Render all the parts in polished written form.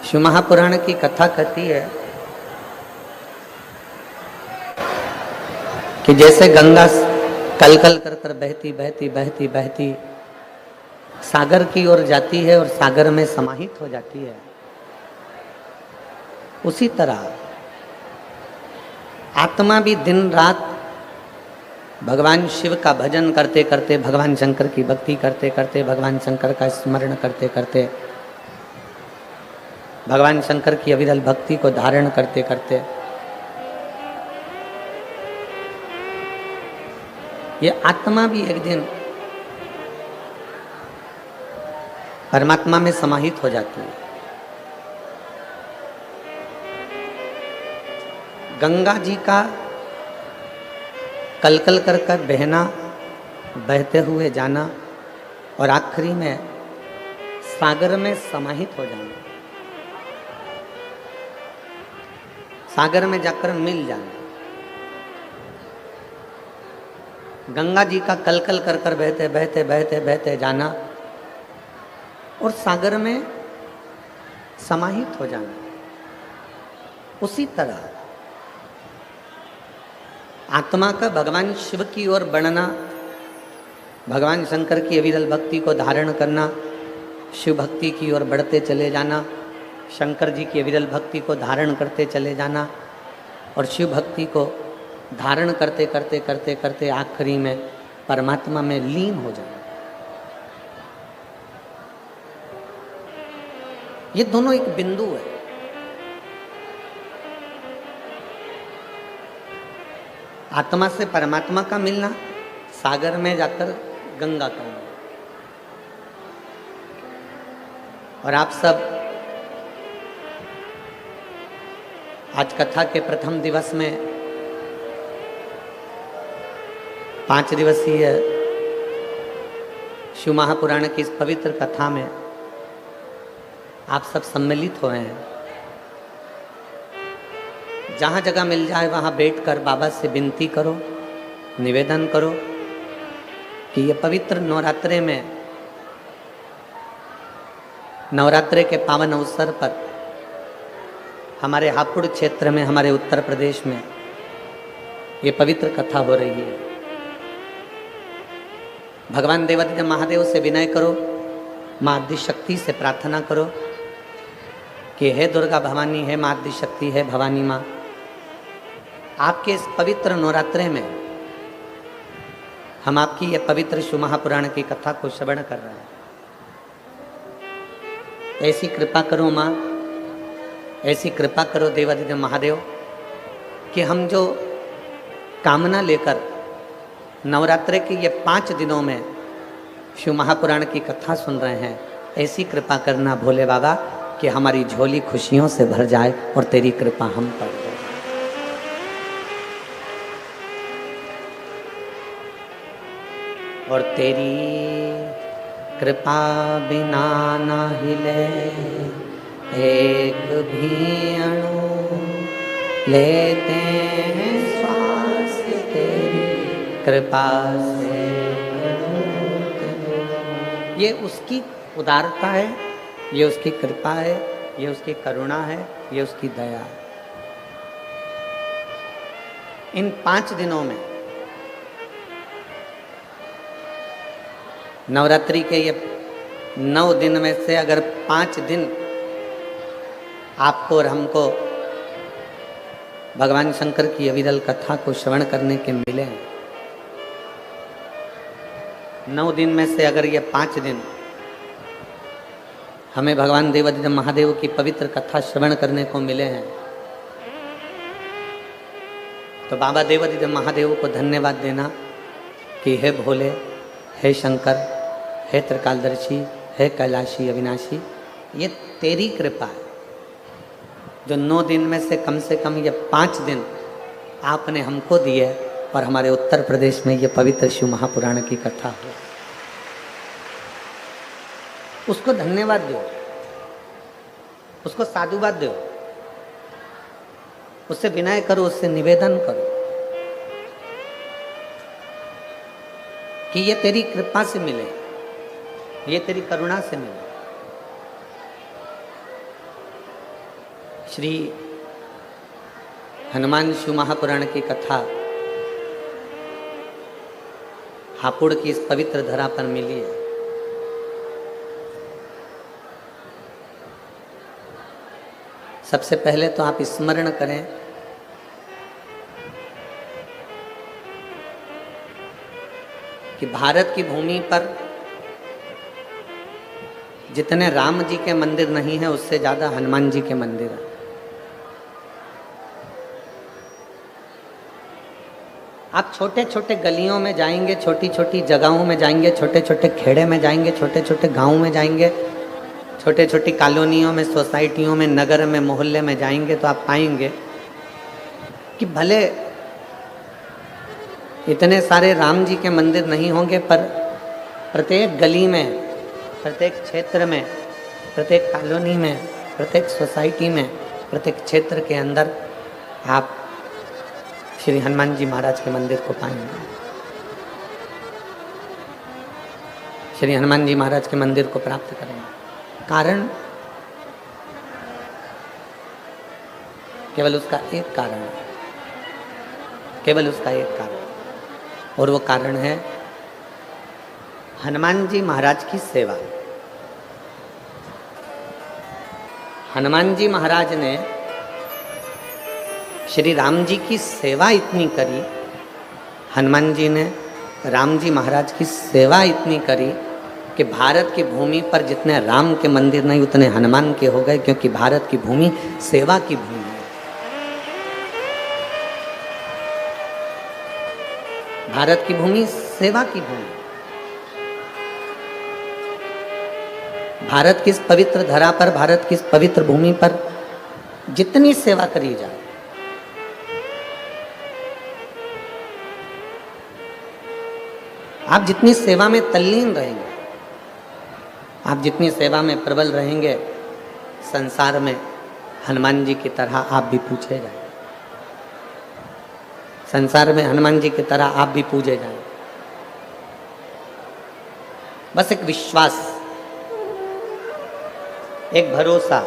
शिव महापुराण की कथा कहती है कि जैसे गंगा कल कल कर कर बहती बहती बहती बहती सागर की ओर जाती है और सागर में समाहित हो जाती है, उसी तरह आत्मा भी दिन रात भगवान शिव का भजन करते करते, भगवान शंकर की भक्ति करते करते, भगवान शंकर का स्मरण करते करते, भगवान शंकर की अविरल भक्ति को धारण करते करते ये आत्मा भी एक दिन परमात्मा में समाहित हो जाती है। गंगा जी का कलकल कर कर बहना, बहते हुए जाना और आखिरी में सागर में समाहित हो जाना, सागर में जाकर मिल जाना। गंगा जी का कलकल कर कर बहते बहते बहते बहते जाना और सागर में समाहित हो जाना। उसी तरह आत्मा का भगवान शिव की ओर बढ़ना, भगवान शंकर की अविरल भक्ति को धारण करना, शिव भक्ति की ओर बढ़ते चले जाना, शंकर जी की अविरल भक्ति को धारण करते चले जाना और शिव भक्ति को धारण करते करते करते करते आखिरी में परमात्मा में लीन हो जाना। ये दोनों एक बिंदु है। आत्मा से परमात्मा का मिलना, सागर में जाकर गंगा का मिलना। और आप सब आज कथा के प्रथम दिवस में 5 दिवसीय शिव महापुराण की इस पवित्र कथा में आप सब सम्मिलित हुए हैं। जहाँ जगह मिल जाए वहाँ बैठकर बाबा से विनती करो, निवेदन करो कि ये पवित्र नवरात्रे में, नवरात्रे के पावन अवसर पर हमारे हापुड़ क्षेत्र में, हमारे उत्तर प्रदेश में ये पवित्र कथा हो रही है। भगवान देवादिदेव महादेव से विनय करो, माँ आदिशक्ति से प्रार्थना करो कि हे दुर्गा भवानी, हे माँ आदिशक्ति, हे भवानी माँ, आपके इस पवित्र नवरात्रे में हम आपकी ये पवित्र शिव महापुराण की कथा को श्रवण कर रहे हैं। ऐसी कृपा करो माँ, ऐसी कृपा करो देवादिदेव महादेव कि हम जो कामना लेकर नवरात्रे के ये 5 दिनों में शिव महापुराण की कथा सुन रहे हैं, ऐसी कृपा करना भोले बाबा कि हमारी झोली खुशियों से भर जाए और तेरी कृपा हम पर हो। और तेरी कृपा बिना ना हिले एक भी अणु, लेते हैं श्वास तेरी कृपा से। ये उसकी उदारता है, ये उसकी कृपा है, ये उसकी करुणा है, ये उसकी दया है। इन 5 दिनों में, नवरात्रि के ये 9 दिन में से अगर 5 दिन आपको और हमको भगवान शंकर की अविरल कथा को श्रवण करने के मिले हैं, 9 दिन में से अगर ये 5 दिन हमें भगवान देवादिदेव महादेव की पवित्र कथा श्रवण करने को मिले हैं, तो बाबा देवादिदेव महादेव को धन्यवाद देना कि हे भोले, हे शंकर, हे त्रिकालदर्शी, हे कैलाशी अविनाशी, ये तेरी कृपा है जो 9 दिन में से कम ये 5 दिन आपने हमको दिए और हमारे उत्तर प्रदेश में ये पवित्र शिव महापुराण की कथा हो। उसको धन्यवाद दो, उसको साधुवाद दो, उससे विनय करो, उससे निवेदन करो कि ये तेरी कृपा से मिले, ये तेरी करुणा से मिले। श्री हनुमान शिव महापुराण की कथा हापुड़ की इस पवित्र धरा पर मिली है। सबसे पहले तो आप स्मरण करें कि भारत की भूमि पर जितने राम जी के मंदिर नहीं है उससे ज्यादा हनुमान जी के मंदिर हैं। आप छोटे छोटे गलियों में जाएंगे, छोटी छोटी जगहों में जाएंगे, छोटे छोटे खेड़े में जाएंगे, छोटे छोटे गांवों में जाएंगे, छोटे छोटी कॉलोनियों में, सोसाइटियों में, नगर में, मोहल्ले में जाएंगे तो आप पाएंगे कि भले इतने सारे राम जी के मंदिर नहीं होंगे पर प्रत्येक गली में, प्रत्येक क्षेत्र में, प्रत्येक कॉलोनी में, प्रत्येक सोसाइटी में, प्रत्येक क्षेत्र के अंदर आप श्री हनुमान जी महाराज के मंदिर को पाएंगे। श्री हनुमान जी महाराज के मंदिर को प्राप्त करेंगे। कारण केवल उसका एक कारण है, केवल उसका एक कारण, और वो कारण है हनुमान जी महाराज की सेवा। हनुमान जी महाराज ने श्री राम जी की सेवा इतनी करी, हनुमान जी ने राम जी महाराज की सेवा इतनी करी कि भारत की भूमि पर जितने राम के मंदिर नहीं उतने हनुमान के हो गए, क्योंकि भारत की भूमि सेवा की भूमि है। भारत की भूमि सेवा की भूमि। भारत की इस पवित्र धरा पर, भारत की इस पवित्र भूमि पर जितनी सेवा करी जाए, आप जितनी सेवा में तल्लीन रहेंगे, आप जितनी सेवा में प्रबल रहेंगे, संसार में हनुमान जी की तरह आप भी पूछे जाएंगे। संसार में हनुमान जी की तरह आप भी पूजे जाएंगे। बस एक विश्वास, एक भरोसा,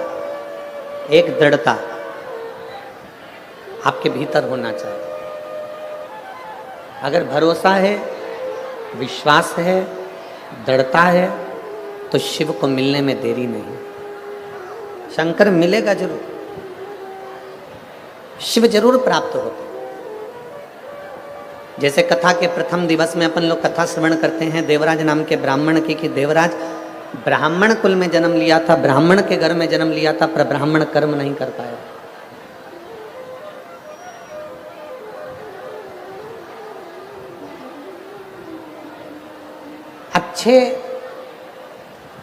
एक दृढ़ता आपके भीतर होना चाहिए। अगर भरोसा है, विश्वास है, दृढ़ता है, तो शिव को मिलने में देरी नहीं। शंकर मिलेगा जरूर, शिव जरूर प्राप्त होते। जैसे कथा के प्रथम दिवस में अपन लोग कथा श्रवण करते हैं देवराज नाम के ब्राह्मण की, कि देवराज ब्राह्मण कुल में जन्म लिया था, ब्राह्मण के घर में जन्म लिया था, पर ब्राह्मण कर्म नहीं कर पाया। अच्छे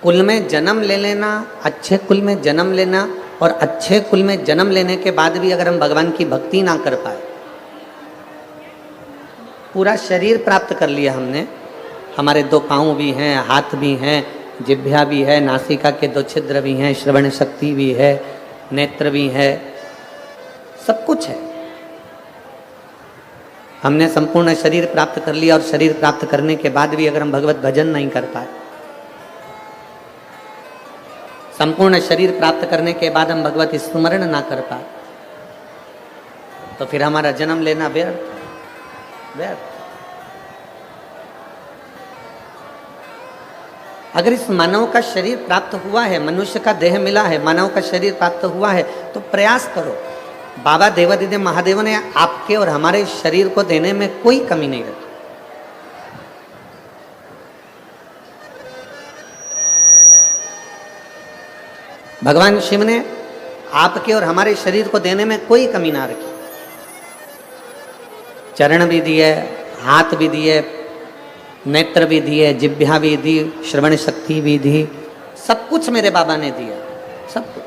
कुल में जन्म ले लेना, अच्छे कुल में जन्म लेना, और अच्छे कुल में जन्म लेने के बाद भी अगर हम भगवान की भक्ति ना कर पाए, पूरा शरीर प्राप्त कर लिया हमने, हमारे 2 पाँव भी हैं, हाथ भी हैं, जिह्वा भी है, नासिका के 2 छिद्र भी हैं, श्रवण शक्ति भी है, नेत्र भी है, सब कुछ है। हमने संपूर्ण शरीर प्राप्त कर लिया, और शरीर प्राप्त करने के बाद भी अगर हम भगवत भजन नहीं कर पाए, संपूर्ण शरीर प्राप्त करने के बाद हम भगवत स्मरण ना कर पाए, तो फिर हमारा जन्म लेना व्यर्थ व्यर्थ। अगर इस मानव का शरीर प्राप्त हुआ है, मनुष्य का देह मिला है, मानव का शरीर प्राप्त हुआ है, तो प्रयास करो। बाबा देवादिदेव महादेव ने आपके और हमारे शरीर को देने में कोई कमी नहीं रखी। भगवान शिव ने आपके और हमारे शरीर को देने में कोई कमी ना रखी। चरण भी दिए, हाथ भी दिए, नेत्र भी दिए, जिह्वा भी दी, श्रवण शक्ति भी दी, सब कुछ मेरे बाबा ने दिया, सब कुछ।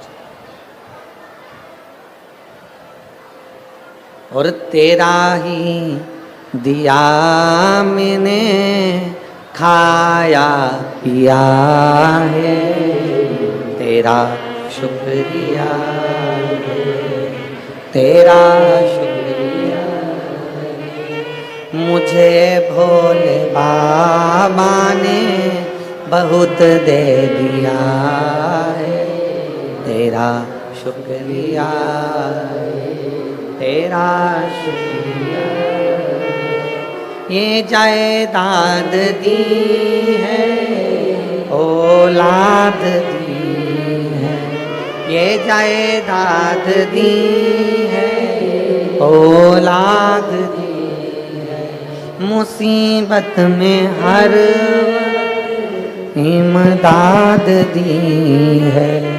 और तेरा ही दिया मैंने खाया पिया है, तेरा शुक्रिया है, तेरा शुक्रिया है। मुझे भोले बाबा ने बहुत दे दिया है, तेरा शुक्रिया, तेरा शुक्रिया। ये जायदाद दी है, औलाद दी है, ये जायदाद दी है, औलाद दी है। मुसीबत में हर इमदाद दी है,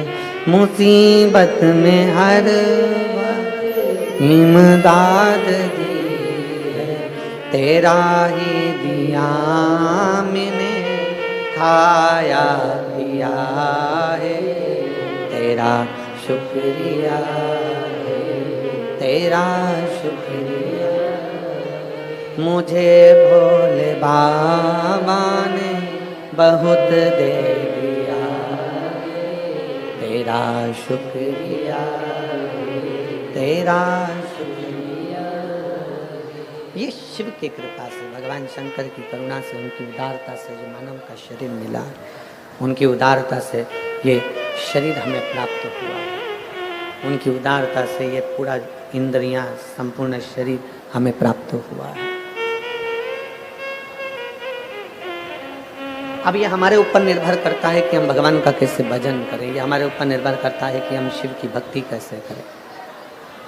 मुसीबत में हर इमदाद दी है। तेरा ही दिया मैंने खाया पिया है, तेरा शुक्रिया है, तेरा शुक्रिया। मुझे भोले बाबा ने बहुत दे दिया, तेरा शुक्रिया, तेरा शुक्रिया। ये शिव की कृपा से, भगवान शंकर की करुणा से, उनकी उदारता से जो मानव का शरीर मिला, उनकी उदारता से ये शरीर हमें प्राप्त हुआ, उनकी उदारता से ये पूरा इंद्रियां, संपूर्ण शरीर हमें प्राप्त हुआ है। अब ये हमारे ऊपर निर्भर करता है कि हम भगवान का कैसे भजन करें, ये हमारे ऊपर निर्भर करता है कि हम शिव की भक्ति कैसे करें,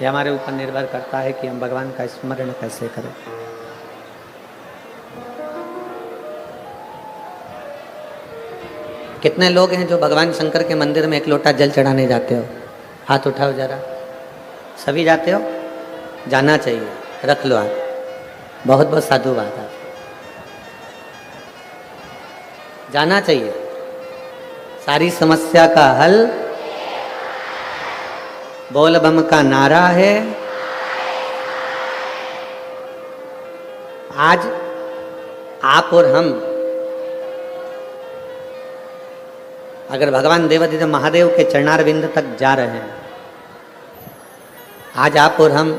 ये हमारे ऊपर निर्भर करता है कि हम भगवान का स्मरण कैसे करें। कितने लोग हैं जो भगवान शंकर के मंदिर में एक लोटा जल चढ़ाने जाते हो? हाथ उठाओ जरा। सभी जाते हो? जाना चाहिए, रख लो हाथ। बहुत बहुत साधुवाद आप, जाना चाहिए। सारी समस्या का हल बोल बम का नारा है। आज आप और हम अगर भगवान देवादिदेव महादेव के चरणारविंद तक जा रहे हैं, आज आप और हम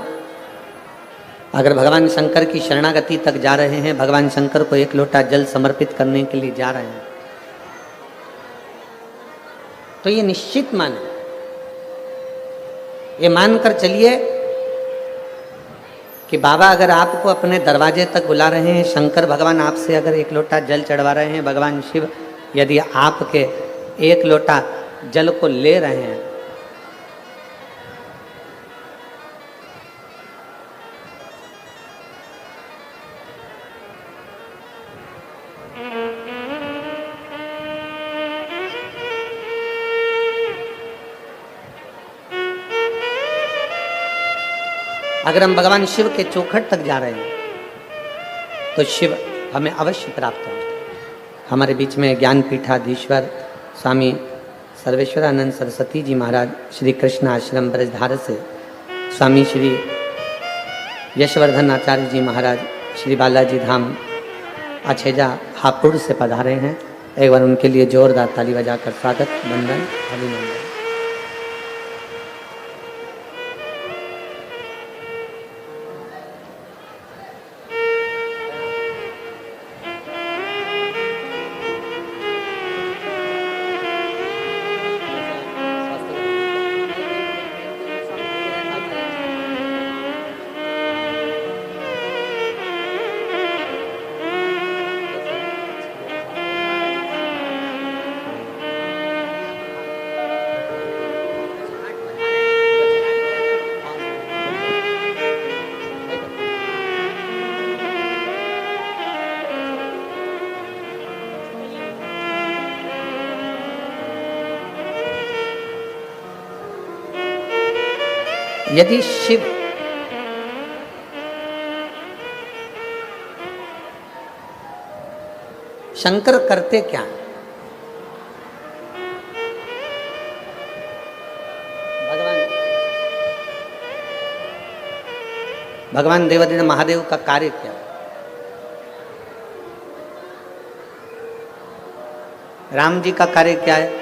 अगर भगवान शंकर की शरणागति तक जा रहे हैं, भगवान शंकर को एक लोटा जल समर्पित करने के लिए जा रहे हैं, तो ये निश्चित माने, ये मानकर चलिए कि बाबा अगर आपको अपने दरवाजे तक बुला रहे हैं, शंकर भगवान आपसे अगर एक लोटा जल चढ़वा रहे हैं, भगवान शिव यदि आपके एक लोटा जल को ले रहे हैं, अगर हम भगवान शिव के चौखट तक जा रहे हैं, तो शिव हमें अवश्य प्राप्त हो। हमारे बीच में ज्ञान पीठाधीश्वर स्वामी सर्वेश्वरानंद सरस्वती जी महाराज, श्री कृष्ण आश्रम ब्रजधार से स्वामी श्री यशवर्धन आचार्य जी महाराज, श्री बालाजी धाम अछेजा हापुड़ से पधारे हैं। एक बार उनके लिए जोरदार ताली बजाकर स्वागत, वंदन, अभिनंदन। यदि शिव शंकर करते क्या? भगवान देवादिदेव महादेव का कार्य क्या? राम जी का कार्य क्या है?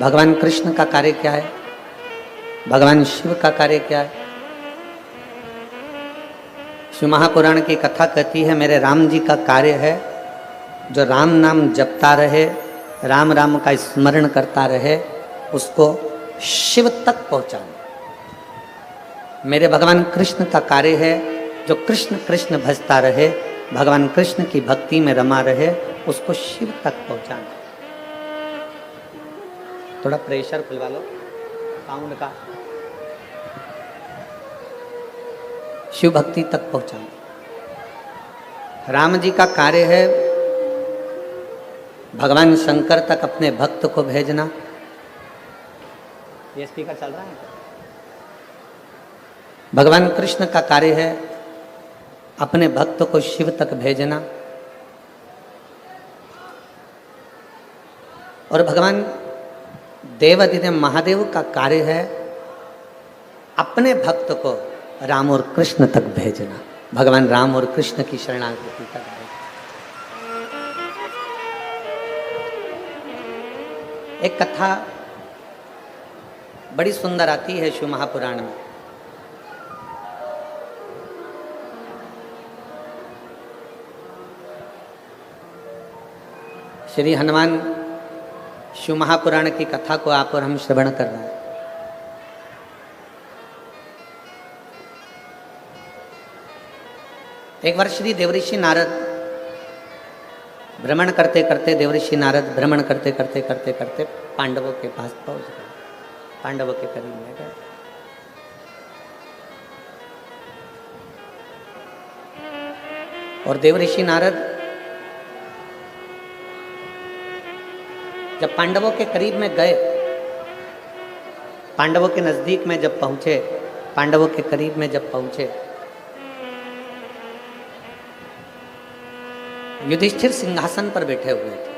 भगवान कृष्ण का कार्य क्या है? भगवान शिव का कार्य क्या है? शिव महापुराण की कथा कहती है, मेरे राम जी का कार्य है जो राम नाम जपता रहे, राम राम का स्मरण करता रहे, उसको शिव तक पहुंचाना। मेरे भगवान कृष्ण का कार्य है जो कृष्ण कृष्ण भजता रहे, भगवान कृष्ण की भक्ति में रमा रहे, उसको शिव तक पहुंचाना। थोड़ा प्रेशर खुलवा लो साउंड का। शिव भक्ति तक पहुंचाना। राम जी का कार्य है भगवान शंकर तक अपने भक्त को भेजना। ये स्पीकर चल रहा है क्या? भगवान कृष्ण का कार्य है अपने भक्त को शिव तक भेजना, और भगवान देवादिदेव महादेव का कार्य है अपने भक्त को राम और कृष्ण तक भेजना, भगवान राम और कृष्ण की शरणागति तक भेजना। एक कथा बड़ी सुंदर आती है शिव महापुराण में। श्री हनुमान शिव महापुराण की कथा को आप और हम श्रवण कर रहे हैं। एक बार श्री देवऋषि नारद भ्रमण करते करते, देवऋषि नारद भ्रमण करते करते करते करते पांडवों के पास पहुंच गए, पांडवों के करीब में गए। और देवऋषि नारद जब पांडवों के करीब में गए, पांडवों के नजदीक में जब पहुंचे, पांडवों के करीब में जब पहुंचे, युधिष्ठिर सिंहासन पर बैठे हुए थे।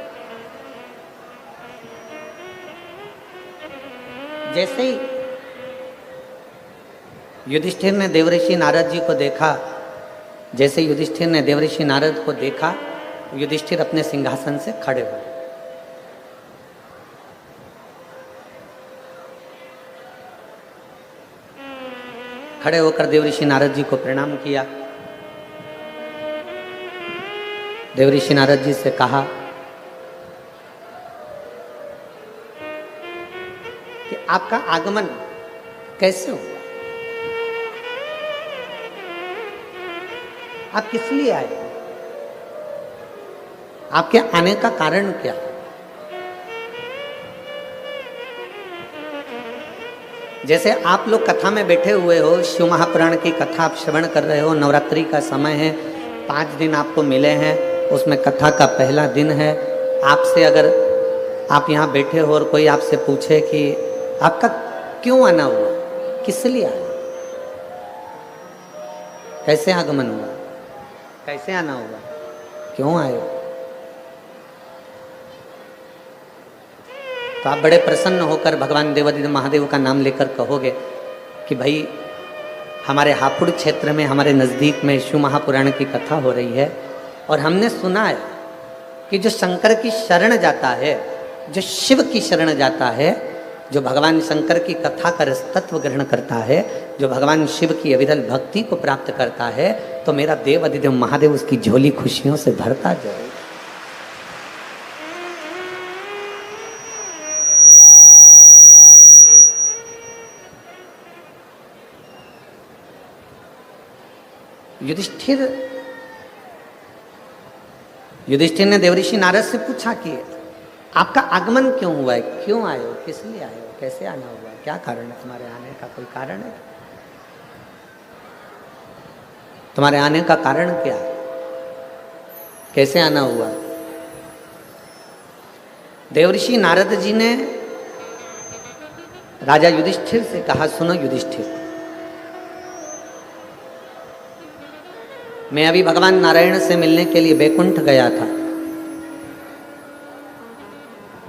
जैसे ही युधिष्ठिर ने देवऋषि नारद जी को देखा, जैसे युधिष्ठिर ने देवऋषि नारद को देखा, युधिष्ठिर अपने सिंहासन से खड़े हुए। खड़े होकर देवऋषि नारद जी को प्रणाम किया। देवऋषि नारद जी से कहा कि आपका आगमन कैसे हुआ, आप किस लिए आए, आपके आने का कारण क्या? जैसे आप लोग कथा में बैठे हुए हो, शिव महापुराण की कथा आप श्रवण कर रहे हो, नवरात्रि का समय है, 5 दिन आपको मिले हैं, उसमें कथा का पहला दिन है। आपसे अगर आप यहाँ बैठे हो और कोई आपसे पूछे कि आपका क्यों आना हुआ, किस लिए आया, कैसे आगमन हुआ, कैसे आना हुआ, क्यों आए, तो आप बड़े प्रसन्न होकर भगवान देवादिदेव महादेव का नाम लेकर कहोगे कि भाई हमारे हापुड़ क्षेत्र में, हमारे नज़दीक में शिव महापुराण की कथा हो रही है, और हमने सुना है कि जो शंकर की शरण जाता है, जो शिव की शरण जाता है, जो भगवान शंकर की कथा का रसतत्व ग्रहण करता है, जो भगवान शिव की अविरल भक्ति को प्राप्त करता है, तो मेरा देवादिदेव महादेव उसकी झोली खुशियों से भरता जाए। युधिष्ठिर ने देवऋषि नारद से पूछा कि आपका आगमन क्यों हुआ है, क्यों आए हो, किस लिए आए हो, कैसे आना हुआ, क्या कारण है तुम्हारे आने का, कोई कारण है, तुम्हारे आने का कारण क्या है, कैसे आना हुआ? देवऋषि नारद जी ने राजा युधिष्ठिर से कहा, सुनो युधिष्ठिर, मैं अभी भगवान नारायण से मिलने के लिए बैकुंठ गया था।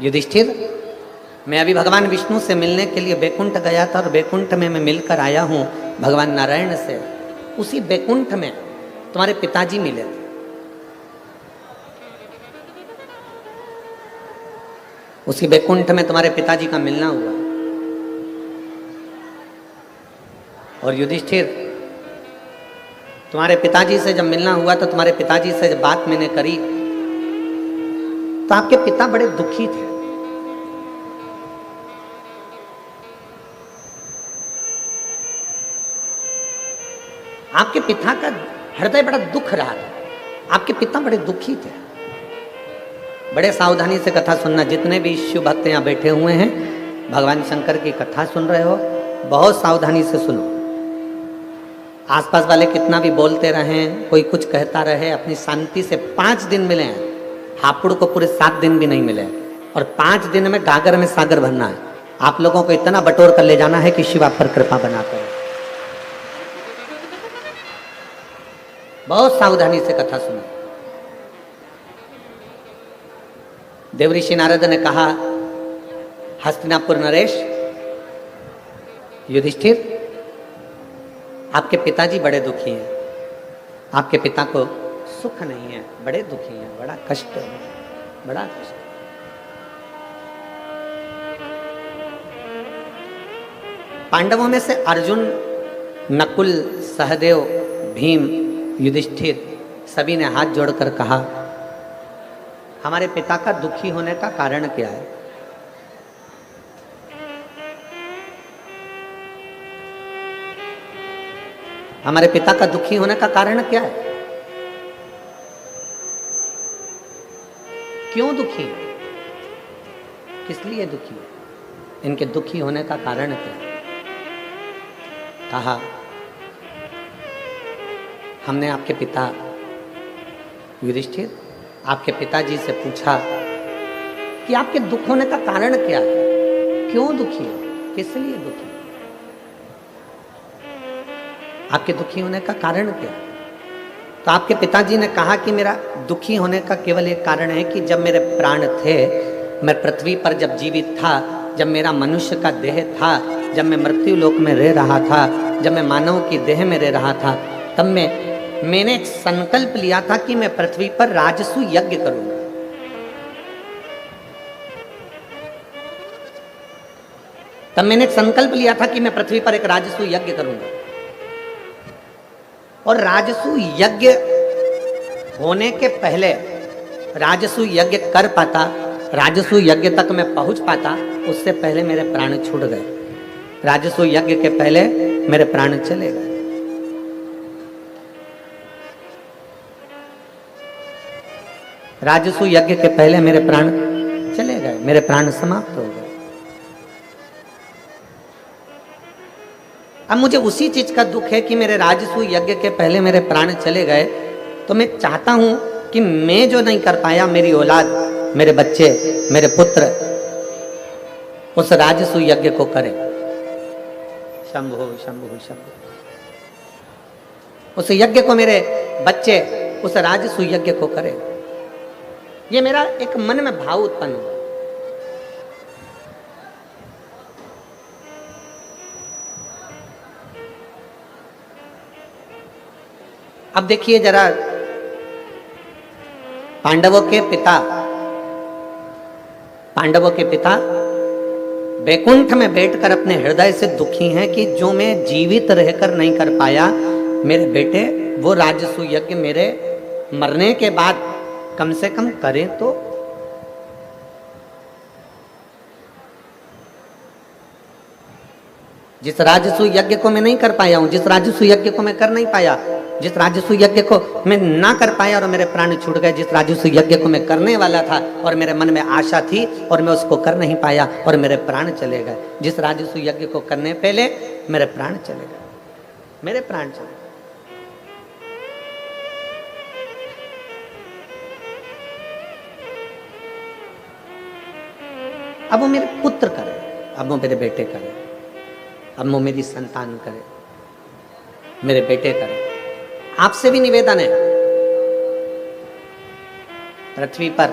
युधिष्ठिर, मैं अभी भगवान विष्णु से मिलने के लिए बैकुंठ गया था, और बैकुंठ में मैं मिलकर आया हूं भगवान नारायण से। उसी बैकुंठ में तुम्हारे पिताजी मिले थे। उसी बैकुंठ में तुम्हारे पिताजी का मिलना हुआ। और युधिष्ठिर, तुम्हारे पिताजी से जब मिलना हुआ तो तुम्हारे पिताजी से जब बात मैंने करी तो आपके पिता बड़े दुखी थे। आपके पिता का हृदय बड़ा दुख रहा था, आपके पिता बड़े दुखी थे। बड़े सावधानी से कथा सुनना, जितने भी शिव भक्त यहाँ बैठे हुए हैं, भगवान शंकर की कथा सुन रहे हो, बहुत सावधानी से सुनो। आसपास वाले कितना भी बोलते रहें, कोई कुछ कहता रहे, अपनी शांति से 5 दिन मिले हैं। हापुड़ को पूरे 7 दिन भी नहीं मिले, और 5 दिन में गागर में सागर भरना है। आप लोगों को इतना बटोर कर ले जाना है कि शिव आप पर कृपा बनाकर। बहुत सावधानी से कथा सुनो। देवऋषि नारद ने कहा, हस्तिनापुर नरेश, युधिष्ठिर, आपके पिताजी बड़े दुखी हैं, आपके पिता को सुख नहीं है, बड़े दुखी हैं, बड़ा कष्ट है, बड़ा कष्ट। पांडवों में से अर्जुन, नकुल, सहदेव, भीम, युधिष्ठिर सभी ने हाथ जोड़कर कहा, हमारे पिता का दुखी होने का कारण क्या है? हमारे पिता का दुखी होने का कारण क्या है? क्यों दुखी है? किस लिए दुखी है? इनके दुखी होने का कारण क्या है? कहा, हमने आपके पिता युधिष्ठिर, आपके पिताजी से पूछा कि आपके दुख होने का कारण क्या है, क्यों दुखी है, किस लिए दुखी है, आपके दुखी होने का कारण क्या है? तो आपके पिताजी ने कहा कि मेरा दुखी होने का केवल एक कारण है कि जब मेरे प्राण थे, मैं पृथ्वी पर जब जीवित था, जब मेरा मनुष्य का देह था, जब मैं मृत्यु लोक में रह रहा था, जब मैं मानव की देह में रह रहा था, तब मैंने एक संकल्प लिया था कि मैं पृथ्वी पर राजसु यज्ञ करूंगा। तब मैंने एक संकल्प लिया था कि मैं पृथ्वी पर एक राजसु यज्ञ करूंगा, और राजसु यज्ञ होने के पहले, राजसु यज्ञ कर पाता, राजसु यज्ञ तक मैं पहुंच पाता, उससे पहले मेरे प्राण छूट गए। राजसु यज्ञ के पहले मेरे प्राण चले गए। राजसु यज्ञ के पहले मेरे प्राण चले गए, मेरे प्राण समाप्त हो गए। अब मुझे उसी चीज का दुख है कि मेरे राजसु यज्ञ के पहले मेरे प्राण चले गए, तो मैं चाहता हूं कि मैं जो नहीं कर पाया, मेरी औलाद, मेरे बच्चे, मेरे पुत्र उस राजसु यज्ञ को करें। शंभो शंभो शंभो। उस यज्ञ को मेरे बच्चे उस राजसु यज्ञ को करें। ये मेरा एक मन में भाव उत्पन्न हुआ। अब देखिए जरा, पांडवों के पिता वैकुंठ में बैठकर अपने हृदय से दुखी हैं कि जो मैं जीवित रहकर नहीं कर पाया, मेरे बेटे वो राजसु यज्ञ मेरे मरने के बाद कम से कम करें तो। जिस राजसु यज्ञ को मैं नहीं कर पाया हूं, जिस राजसु यज्ञ को मैं कर नहीं पाया, जिस राजसु यज्ञ को मैं ना कर पाया और मेरे प्राण छूट गए, जिस राजसु यज्ञ को मैं करने वाला था और मेरे मन में आशा थी और मैं उसको कर नहीं पाया और मेरे प्राण चले गए, जिस राजसु यज्ञ को करने पहले मेरे प्राण चले गए, मेरे प्राण चले गए। अब वो मेरे पुत्र करे, अब वो मेरे बेटे करे, अब वो मेरी संतान करे, मेरे बेटे करे। आपसे भी निवेदन है, पृथ्वी पर,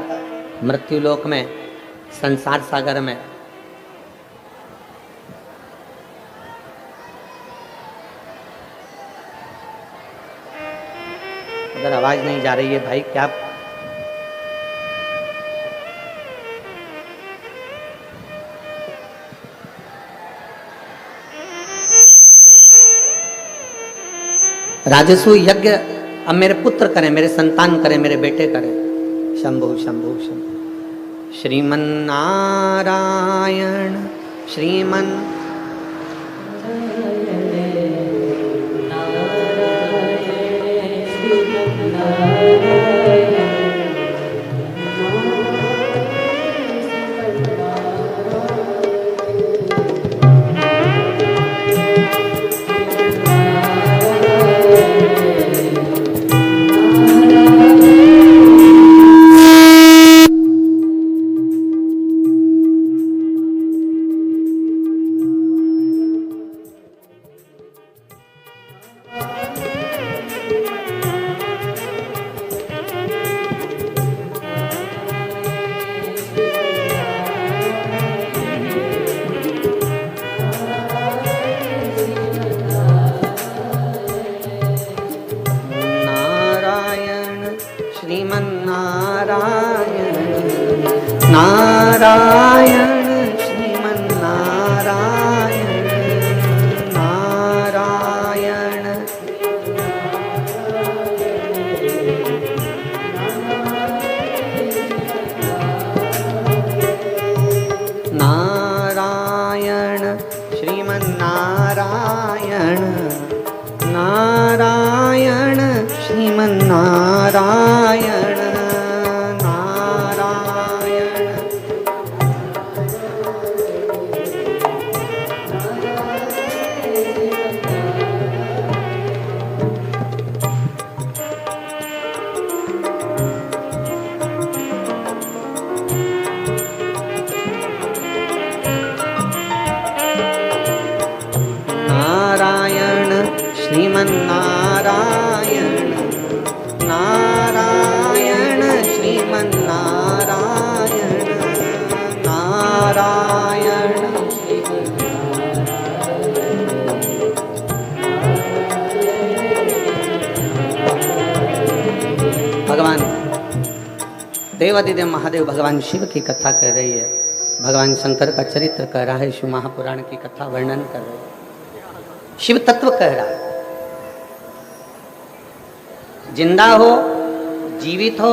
मृत्युलोक में, संसार सागर में अगर आवाज नहीं जा रही है भाई, क्या राजसु यज्ञ अब मेरे पुत्र करें, मेरे संतान करें, मेरे बेटे करें। शंभु शंभु शंभु। श्रीमन नारायण श्रीमन नारायण नारायण श्रीमन्नारायण नारायण नारायण श्रीमन्नारायण नारायण श्रीमन्नारायण नारायण नारायण श्रीमन्नारायण नारायण श्रीमन्नारायण नारायण भगवान देवादिदेव महादेव भगवान शिव की कथा कह रही है। भगवान शंकर का चरित्र कह रहा है। शिव महापुराण की कथा वर्णन कर रहे हैं। शिव तत्व कह रहा है। जिंदा हो, जीवित हो,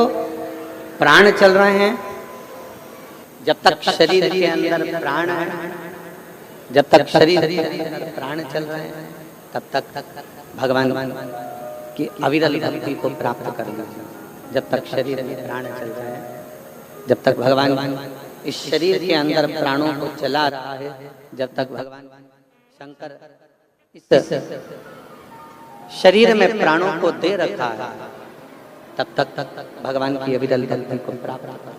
प्राण चल रहे हैं, जब तक शरीर के अंदर प्राण है, जब तक शरीर के अंदर प्राण चल रहे हैं, तब तक भगवान की अविरल भक्ति को प्राप्त कर लीजिए। जब तक शरीर में प्राण चल रहे हैं, जब तक भगवान इस शरीर के अंदर प्राणों को चला रहा है, जब तक भगवान शंकर इस शरीर में प्राणों को दे रखा है, तब तक भगवान की अविरल भक्ति को प्राप्त कर।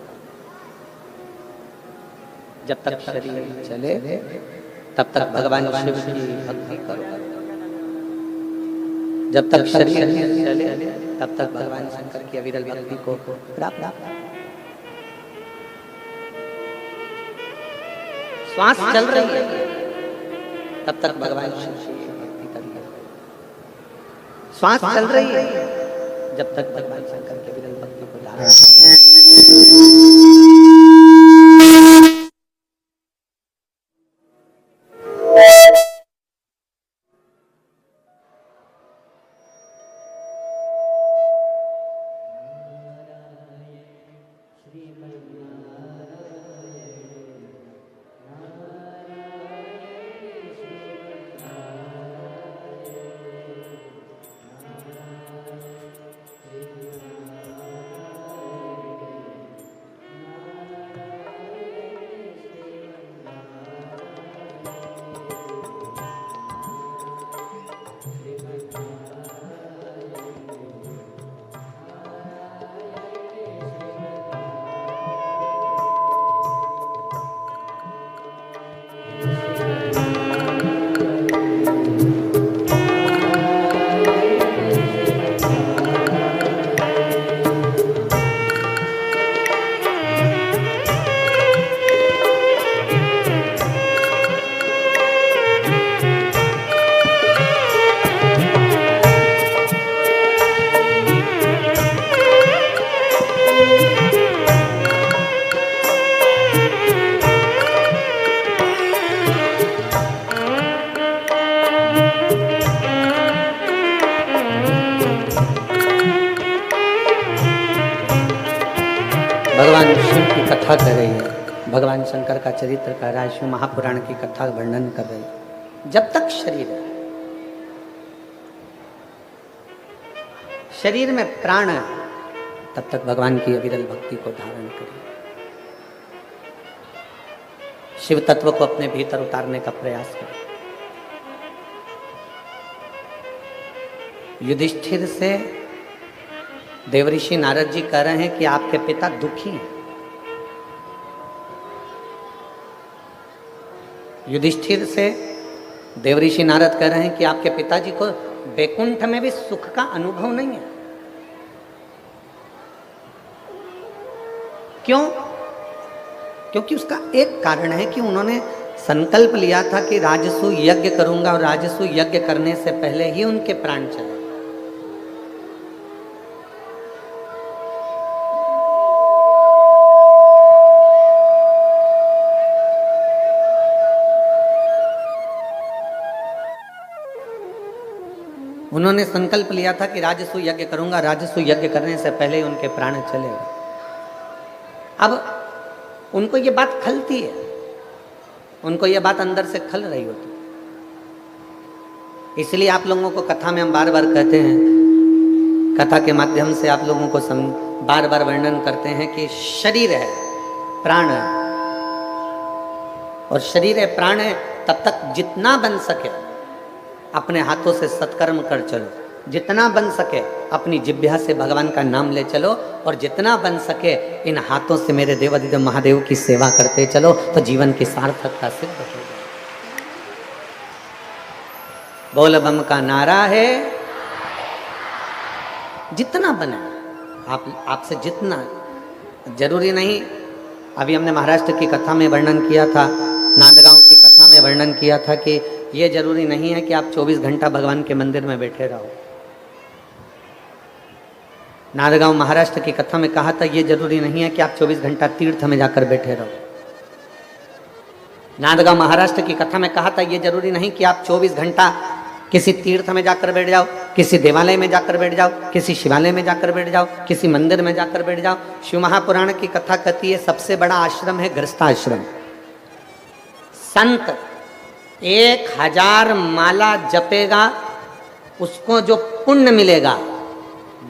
जब तक शरीर चले तब तक भगवान शिव की भक्ति करो। जब तक शरीर चले तब तक भगवान शंकर की अविरल भक्ति को प्राप्त। श्वास चल रही है तब तक भगवान शिव की भक्ति करिए। श्वास चल रही है जब तक भगवान शंकर की अविरल भक्ति को धारण। भगवान शिव की कथा कर रही है। भगवान शंकर का चरित्र कर रहा है। शिव महापुराण की कथा वर्णन कर रही है। जब तक शरीर में प्राण है तब तक भगवान की अविरल भक्ति को धारण करिए। शिव तत्व को अपने भीतर उतारने का प्रयास करें। युधिष्ठिर से देवऋषि नारद जी कह रहे हैं कि आपके पिता दुखी हैं। युधिष्ठिर से देवऋषि नारद कह रहे हैं कि आपके पिताजी को वैकुंठ में भी सुख का अनुभव नहीं है। क्यों? क्योंकि उसका एक कारण है कि उन्होंने संकल्प लिया था कि राजसू यज्ञ करूंगा और राजसू यज्ञ करने से पहले ही उनके प्राण चले। उन्होंने संकल्प लिया था कि राजसूय यज्ञ करूंगा, राजसूय यज्ञ करने से पहले ही उनके प्राण चले गए। अब उनको ये बात खलती है, उनको ये बात अंदर से खल रही होती। इसलिए आप लोगों को कथा में हम बार बार कहते हैं, कथा के माध्यम से आप लोगों को बार बार वर्णन करते हैं कि शरीर है, प्राण है, और शरीर है, प्राण है, तब तक जितना बन सके अपने हाथों से सत्कर्म कर चलो, जितना बन सके अपनी जिह्वा से भगवान का नाम ले चलो, और जितना बन सके इन हाथों से मेरे देवादिदेव महादेव की सेवा करते चलो, तो जीवन की सार्थकता सिद्ध हो जाए। बोल बम का नारा है, जितना बने आपसे जितना, जरूरी नहीं। अभी हमने महाराष्ट्र की कथा में वर्णन किया था, नांदगांव की कथा में वर्णन किया था कि ये जरूरी नहीं है कि आप 24 घंटा भगवान के मंदिर में बैठे रहो। नांदगांव महाराष्ट्र की कथा में कहा था, ये जरूरी नहीं है कि आप 24 घंटा तीर्थ में जाकर बैठे रहो। नांदगांव महाराष्ट्र की कथा में कहा था, ये जरूरी नहीं कि आप 24 घंटा किसी तीर्थ में जाकर बैठ जाओ, किसी देवालय में जाकर बैठ जाओ, किसी शिवालय में जाकर बैठ जाओ, किसी मंदिर में जाकर बैठ जाओ। शिव महापुराण की कथा कहती है, सबसे बड़ा आश्रम है गृहस्थाश्रम। संत 1000 माला जपेगा, उसको जो पुण्य मिलेगा,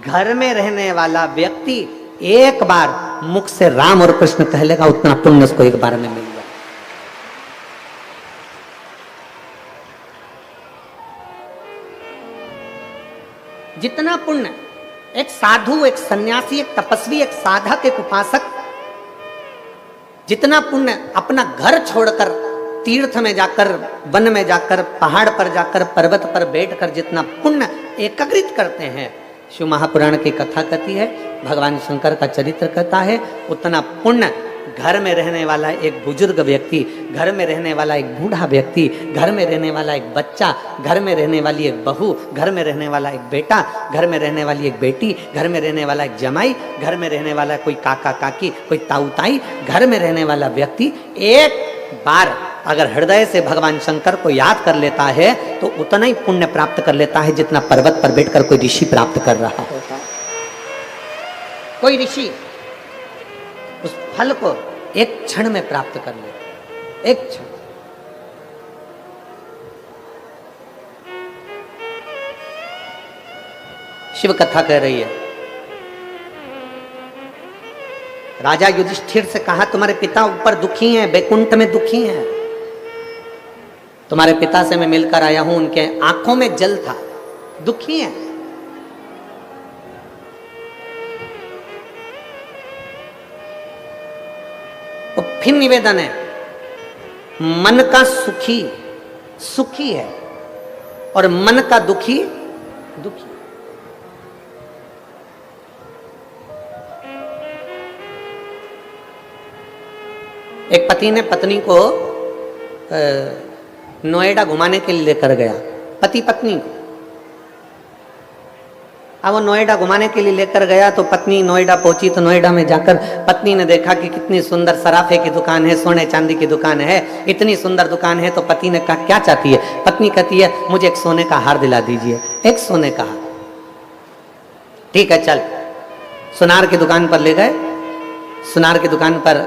घर में रहने वाला व्यक्ति एक बार मुख से राम और कृष्ण कह लेगा, उतना पुण्य उसको एक बार में मिल जाए। जितना पुण्य एक साधु, एक सन्यासी, एक तपस्वी, एक साधक, एक उपासक, जितना पुण्य अपना घर छोड़कर तीर्थ में जाकर, वन में जाकर, पहाड़ पर जाकर, पर्वत पर बैठकर जितना पुण्य एकत्रित करते हैं, शिव महापुराण की कथा कहती है, भगवान शंकर का चरित्र कहता है, उतना पुण्य घर में रहने वाला एक बुजुर्ग व्यक्ति, घर में रहने वाला एक बूढ़ा व्यक्ति, घर में रहने वाला एक बच्चा, घर में रहने वाली एक बहू, घर में रहने वाला एक बेटा, घर में रहने वाली एक बेटी, घर में रहने वाला एक जमाई, घर में रहने वाला कोई काका काकी, कोई ताऊ ताई, घर में रहने वाला व्यक्ति एक बार अगर हृदय से भगवान शंकर को याद कर लेता है, तो उतना ही पुण्य प्राप्त कर लेता है जितना पर्वत पर बैठकर कोई ऋषि प्राप्त कर रहा होता है। कोई ऋषि उस फल को एक क्षण में प्राप्त कर ले, एक क्षण। शिव कथा कह रही है, राजा युधिष्ठिर से कहा, तुम्हारे पिता ऊपर दुखी हैं, बैकुंठ में दुखी हैं। तुम्हारे पिता से मैं मिलकर आया हूं, उनके आंखों में जल था, दुखी हैं। तो फिर निवेदन है, मन का सुखी सुखी है और मन का दुखी दुखी। एक पति ने पत्नी को नोएडा घुमाने के लिए लेकर गया, पति पत्नी को। अब वो नोएडा घुमाने के लिए लेकर गया तो पत्नी नोएडा पहुंची, तो नोएडा में जाकर पत्नी ने देखा कि कितनी सुंदर सराफे की दुकान है, सोने चांदी की दुकान है, इतनी सुंदर दुकान है। तो पति ने कहा, क्या चाहती है? पत्नी कहती है, मुझे एक सोने का हार दिला दीजिए। एक सोने का हार, ठीक है चल। सुनार की दुकान पर ले गए। सुनार की दुकान पर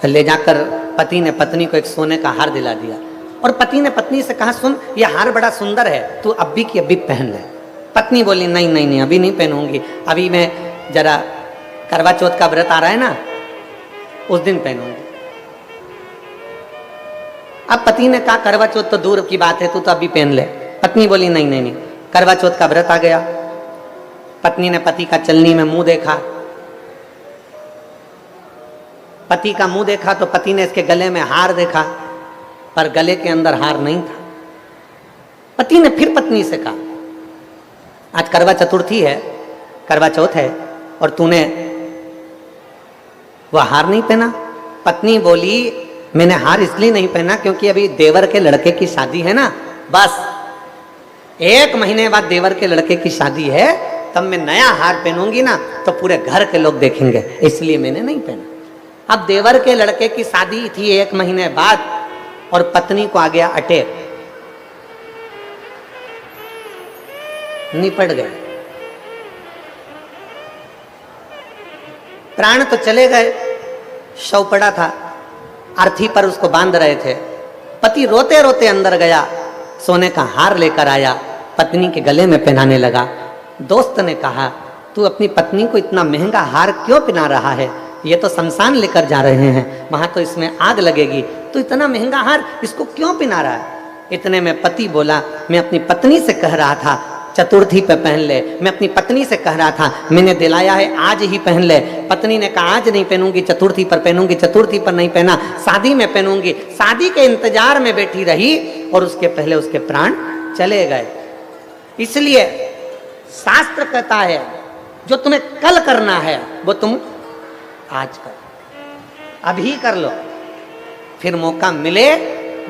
ले जाकर पति ने पत्नी को एक सोने का हार दिला दिया और पति ने पत्नी से कहा, सुन ये हार बड़ा सुंदर है, तू अभी की अभी पहन ले। पत्नी बोली, नहीं नहीं नहीं, अभी नहीं पहनूंगी, अभी मैं जरा करवा चौथ का व्रत आ रहा है ना, उस दिन पहनूंगी। अब पति ने कहा, करवा चौथ तो दूर की बात है, तू तो अभी पहन ले। पत्नी बोली, नहीं नहीं नहीं, करवा चौथ का व्रत आ गया। पत्नी ने पति का चलनी में मुंह देखा, पति का मुंह देखा तो पति ने इसके गले में हार देखा, पर गले के अंदर हार नहीं था। पति ने फिर पत्नी से कहा, आज करवा चतुर्थी है, करवा चौथ है, और तूने वह हार नहीं पहना। पत्नी बोली, मैंने हार इसलिए नहीं पहना क्योंकि अभी देवर के लड़के की शादी है ना, बस 1 महीने बाद देवर के लड़के की शादी है, तब मैं नया हार पहनूंगी ना तो पूरे घर के लोग देखेंगे, इसलिए मैंने नहीं पहना। अब देवर के लड़के की शादी थी 1 महीने बाद और पत्नी को आ गया अटैक। निपट गए। प्राण तो चले गए, शव पड़ा था, अर्थी पर उसको बांध रहे थे। पति रोते रोते अंदर गया, सोने का हार लेकर आया, पत्नी के गले में पहनाने लगा। दोस्त ने कहा, तू अपनी पत्नी को इतना महंगा हार क्यों पहना रहा है? ये तो शमशान लेकर जा रहे हैं, वहां तो इसमें आग लगेगी, तू इतना महंगा हार इसको क्यों पहना रहा है? इतने में पति बोला, मैं अपनी पत्नी से कह रहा था चतुर्थी पे पहन ले, मैं अपनी पत्नी से कह रहा था, मैंने दिलाया है आज ही पहन ले। पत्नी ने कहा आज नहीं पहनूंगी, चतुर्थी पर पहनूंगी, चतुर्थी पर नहीं पहना, शादी में पहनूंगी। शादी के इंतजार में बैठी रही और उसके पहले उसके प्राण चले गए। इसलिए शास्त्र कहता है जो तुम्हें कल करना है वो तुम आज करो, अभी कर लो, फिर मौका मिले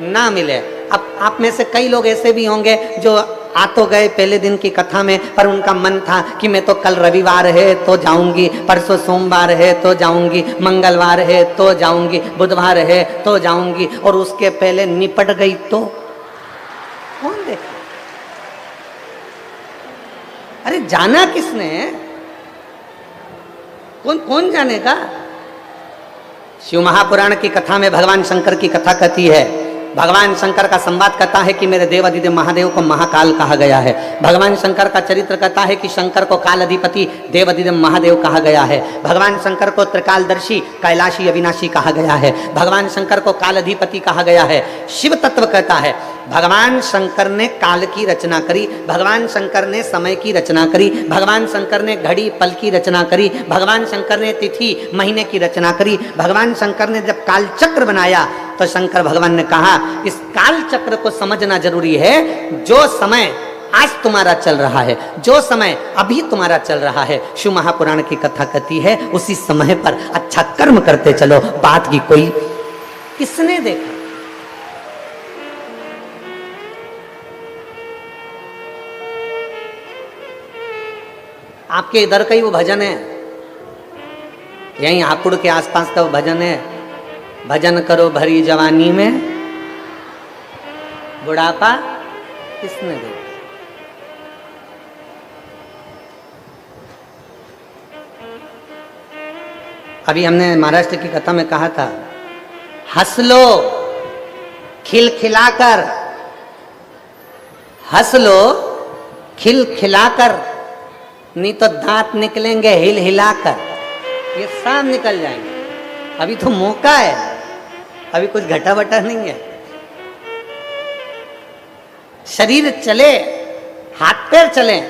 ना मिले। अब आप में से कई लोग ऐसे भी होंगे जो आ तो गए पहले दिन की कथा में, पर उनका मन था कि मैं तो कल रविवार है तो जाऊंगी, परसों सोमवार है तो जाऊंगी, मंगलवार है तो जाऊंगी, बुधवार है तो जाऊंगी, और उसके पहले निपट गई तो कौन देखा? अरे जाना किसने? कौन जानेगा? शिव महापुराण की कथा में भगवान शंकर की कथा कहती है, भगवान शंकर का संवाद कहता है कि मेरे देवाधिदेव महादेव को महाकाल कहा गया है। भगवान शंकर का चरित्र कहता है कि शंकर को काल अधिपति देवाधिदेव महादेव कहा गया है। भगवान शंकर को त्रिकालदर्शी कैलाशी अविनाशी कहा गया है। भगवान शंकर को काल अधिपति कहा गया है। शिव तत्व कहता है भगवान शंकर ने काल की रचना करी, भगवान शंकर ने समय की रचना करी, भगवान शंकर ने घड़ी पल की रचना करी, भगवान शंकर ने तिथि महीने की रचना करी। भगवान शंकर ने जब काल चक्र बनाया तो शंकर भगवान ने कहा इस काल चक्र को समझना जरूरी है। जो समय आज तुम्हारा चल रहा है, जो समय अभी तुम्हारा चल रहा है, शिव महापुराण की कथा कहती है उसी समय पर अच्छा कर्म करते चलो, बात की कोई किसने देखा? आपके इधर का ही वो भजन है, यहीं हापुड़ के आसपास का वो भजन है, भजन करो भरी जवानी में बुढ़ापा किसने देखा? अभी हमने महाराष्ट्र की कथा में कहा था, हंस लो खिलखिलाकर, हंस लो खिलखिलाकर, नहीं तो दांत निकलेंगे हिल हिलाकर, ये सब निकल जाएंगे। अभी तो मौका है, अभी कुछ घटा बटा नहीं है। शरीर चले, हाथ पैर चले,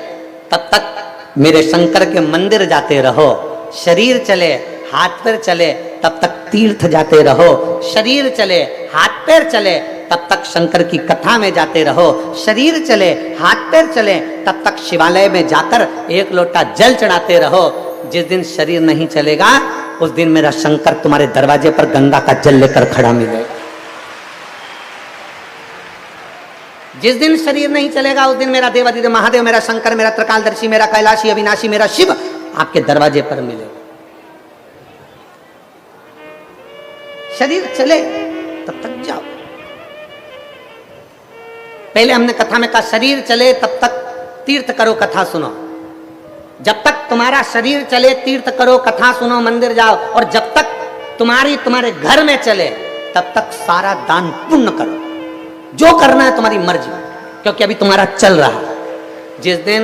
तब तक मेरे शंकर के मंदिर जाते रहो। शरीर चले, हाथ पैर चले, तब तक तीर्थ जाते रहो। शरीर चले, हाथ पैर चले, तब तक शंकर की कथा में जाते रहो। शरीर चले, हाथ पैर चले, तब तक शिवालय में जाकर एक लोटा जल चढ़ाते रहो। जिस दिन शरीर नहीं चलेगा उस दिन मेरा शंकर तुम्हारे दरवाजे पर गंगा का जल लेकर खड़ा मिलेगा। जिस दिन शरीर नहीं चलेगा उस दिन मेरा देवाधिदेव महादेव, मेरा शंकर, मेरा त्रिकालदर्शी, मेरा कैलाशी अविनाशी, मेरा शिव आपके दरवाजे पर मिलेगा। शरीर चले तब तक जाओ। पहले हमने कथा में कहा शरीर चले तब तक तीर्थ करो, कथा सुनो। जब तक तुम्हारा शरीर चले तीर्थ करो, कथा सुनो, मंदिर जाओ। और जब तक तुम्हारे घर में चले तब तक सारा दान पुण्य करो, जो करना है तुम्हारी मर्जी, क्योंकि अभी तुम्हारा चल रहा है। जिस दिन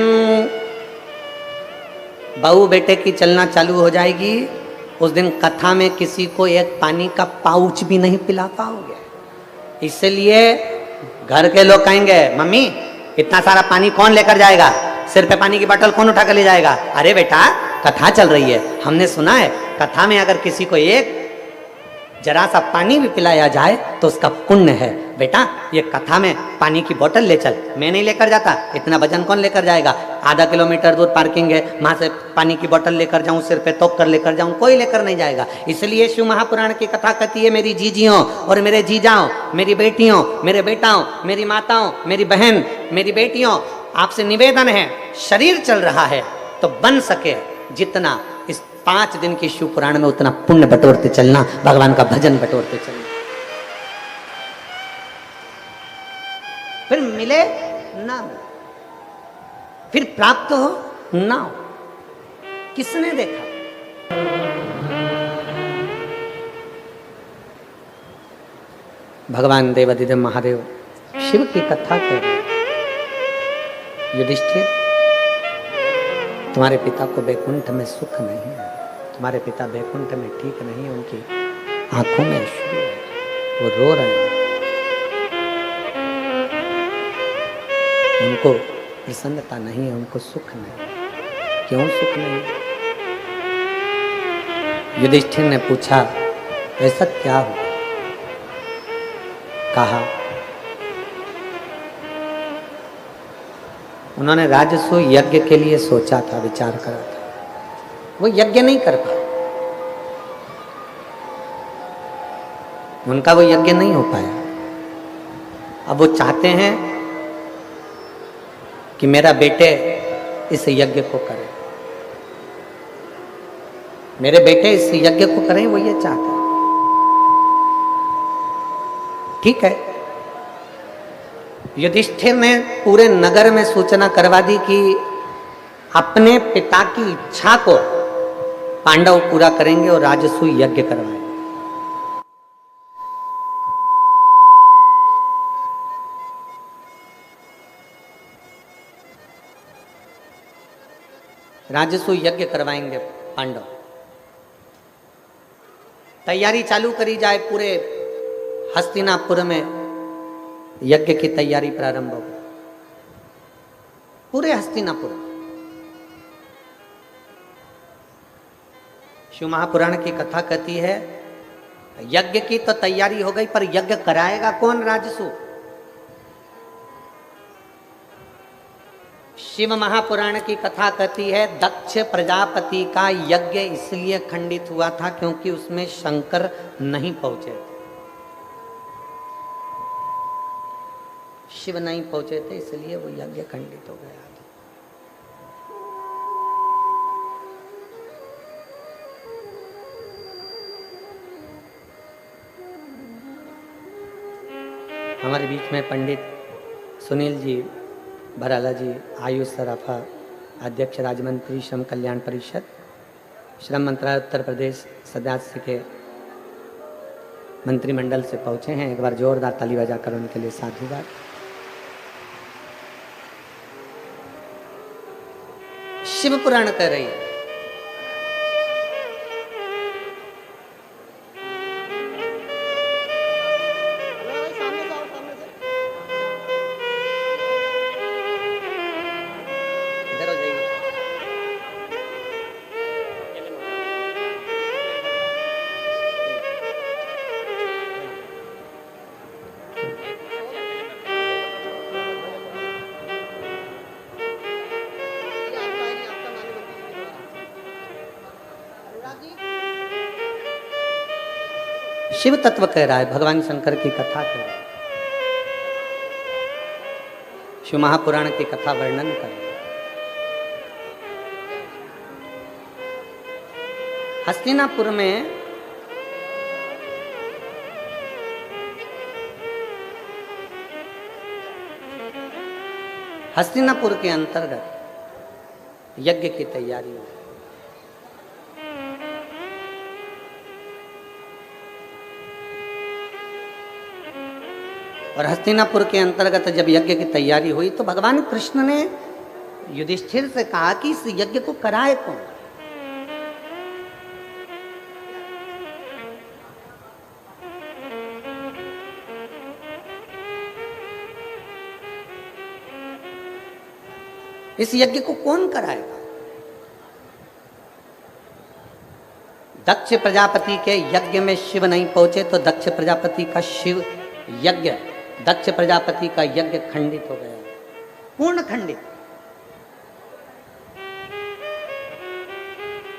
बहू बेटे की चलना चालू हो जाएगी उस दिन कथा में किसी को एक पानी का पाउच भी नहीं पिला पाओगे। इसलिए घर के लोग कहेंगे मम्मी इतना सारा पानी कौन लेकर जाएगा, सिर पे पानी की बोतल कौन उठा कर ले जाएगा? अरे बेटा कथा चल रही है, हमने सुना है कथा में अगर किसी को एक जरा सा पानी भी पिलाया जाए तो उसका पुण्य है। बेटा ये कथा में पानी की बोतल ले चल, मैं नहीं लेकर जाता, इतना वजन कौन लेकर जाएगा? आधा किलोमीटर दूर पार्किंग है, वहां से पानी की बोतल लेकर जाऊं, सिर पे तोप कर लेकर जाऊं, कोई लेकर नहीं जाएगा। इसलिए शिव महापुराण की कथा कहती है मेरी जीजियों और मेरे जीजाओं, मेरी बेटियों, मेरे बेटाओं, मेरी माताओं, मेरी बहन, मेरी बेटियों, आपसे निवेदन है शरीर चल रहा है तो बन सके जितना इस 5 दिन की शिव पुराण में उतना पुण्य बटोरते चलना, भगवान का भजन बटोरते चलना। फिर मिले ना मिले फिर प्राप्त हो ना हो, किसने देखा? भगवान देवादिदेव महादेव शिव की कथा कर रहे। युधिष्ठिर, तुम्हारे पिता को बैकुंठ में सुख नहीं है, तुम्हारे पिता बैकुंठ में ठीक नहीं है, उनकी आंखों में अश्रु है, वो रो रहे हैं, उनको प्रसन्नता नहीं है, उनको सुख नहीं। क्यों सुख नहीं? युधिष्ठिर ने पूछा, ऐसा क्या हुआ? कहा, उन्होंने राजसूय यज्ञ के लिए सोचा था, विचार करा था, वो यज्ञ नहीं कर पाए, उनका वो यज्ञ नहीं हो पाया। अब वो चाहते हैं कि मेरा बेटे इस यज्ञ को करे, मेरे बेटे इस यज्ञ को करें, वो ये चाहते हैं। ठीक है, युधिष्ठिर ने पूरे नगर में सूचना करवा दी कि अपने पिता की इच्छा को पांडव पूरा करेंगे और राजसूय यज्ञ करवाएंगे। राजसूय यज्ञ करवाएंगे पांडव। तैयारी चालू करी जाए, पूरे हस्तिनापुर में यज्ञ की तैयारी प्रारंभ हो गई, पूरे हस्तिनापुर। शिव महापुराण की कथा कहती है, यज्ञ की तो तैयारी हो गई, पर यज्ञ कराएगा कौन? राजसू। शिव महापुराण की कथा कहती है, दक्ष प्रजापति का यज्ञ इसलिए खंडित हुआ था क्योंकि उसमें शंकर नहीं पहुंचे थे, शिव नहीं पहुंचे थे, इसलिए वो यज्ञ खंडित हो गया था। हमारे बीच में पंडित सुनील जी भराला जी, आयुष सराफा, अध्यक्ष राज्यमंत्री श्रम कल्याण परिषद, श्रम मंत्रालय उत्तर प्रदेश सदस्य के मंत्रिमंडल से पहुंचे हैं। एक बार जोरदार ताली बजाकर उनके लिए साधुवाद। शिव पुराण कह रही है, शिव तत्व कह रहा है, भगवान शंकर की कथा कह रहा है, शिव महापुराण की कथा वर्णन कर रहा है। हस्तिनापुर में हस्तिनापुर के अंतर्गत यज्ञ की तैयारी हुई। और हस्तिनापुर के अंतर्गत जब यज्ञ की तैयारी हुई तो भगवान कृष्ण ने युधिष्ठिर से कहा कि इस यज्ञ को कराए कौन? इस यज्ञ को कौन कराएगा? दक्ष प्रजापति के यज्ञ में शिव नहीं पहुंचे तो दक्ष प्रजापति का शिव यज्ञ, दक्ष प्रजापति का यज्ञ खंडित हो गया, पूर्ण खंडित।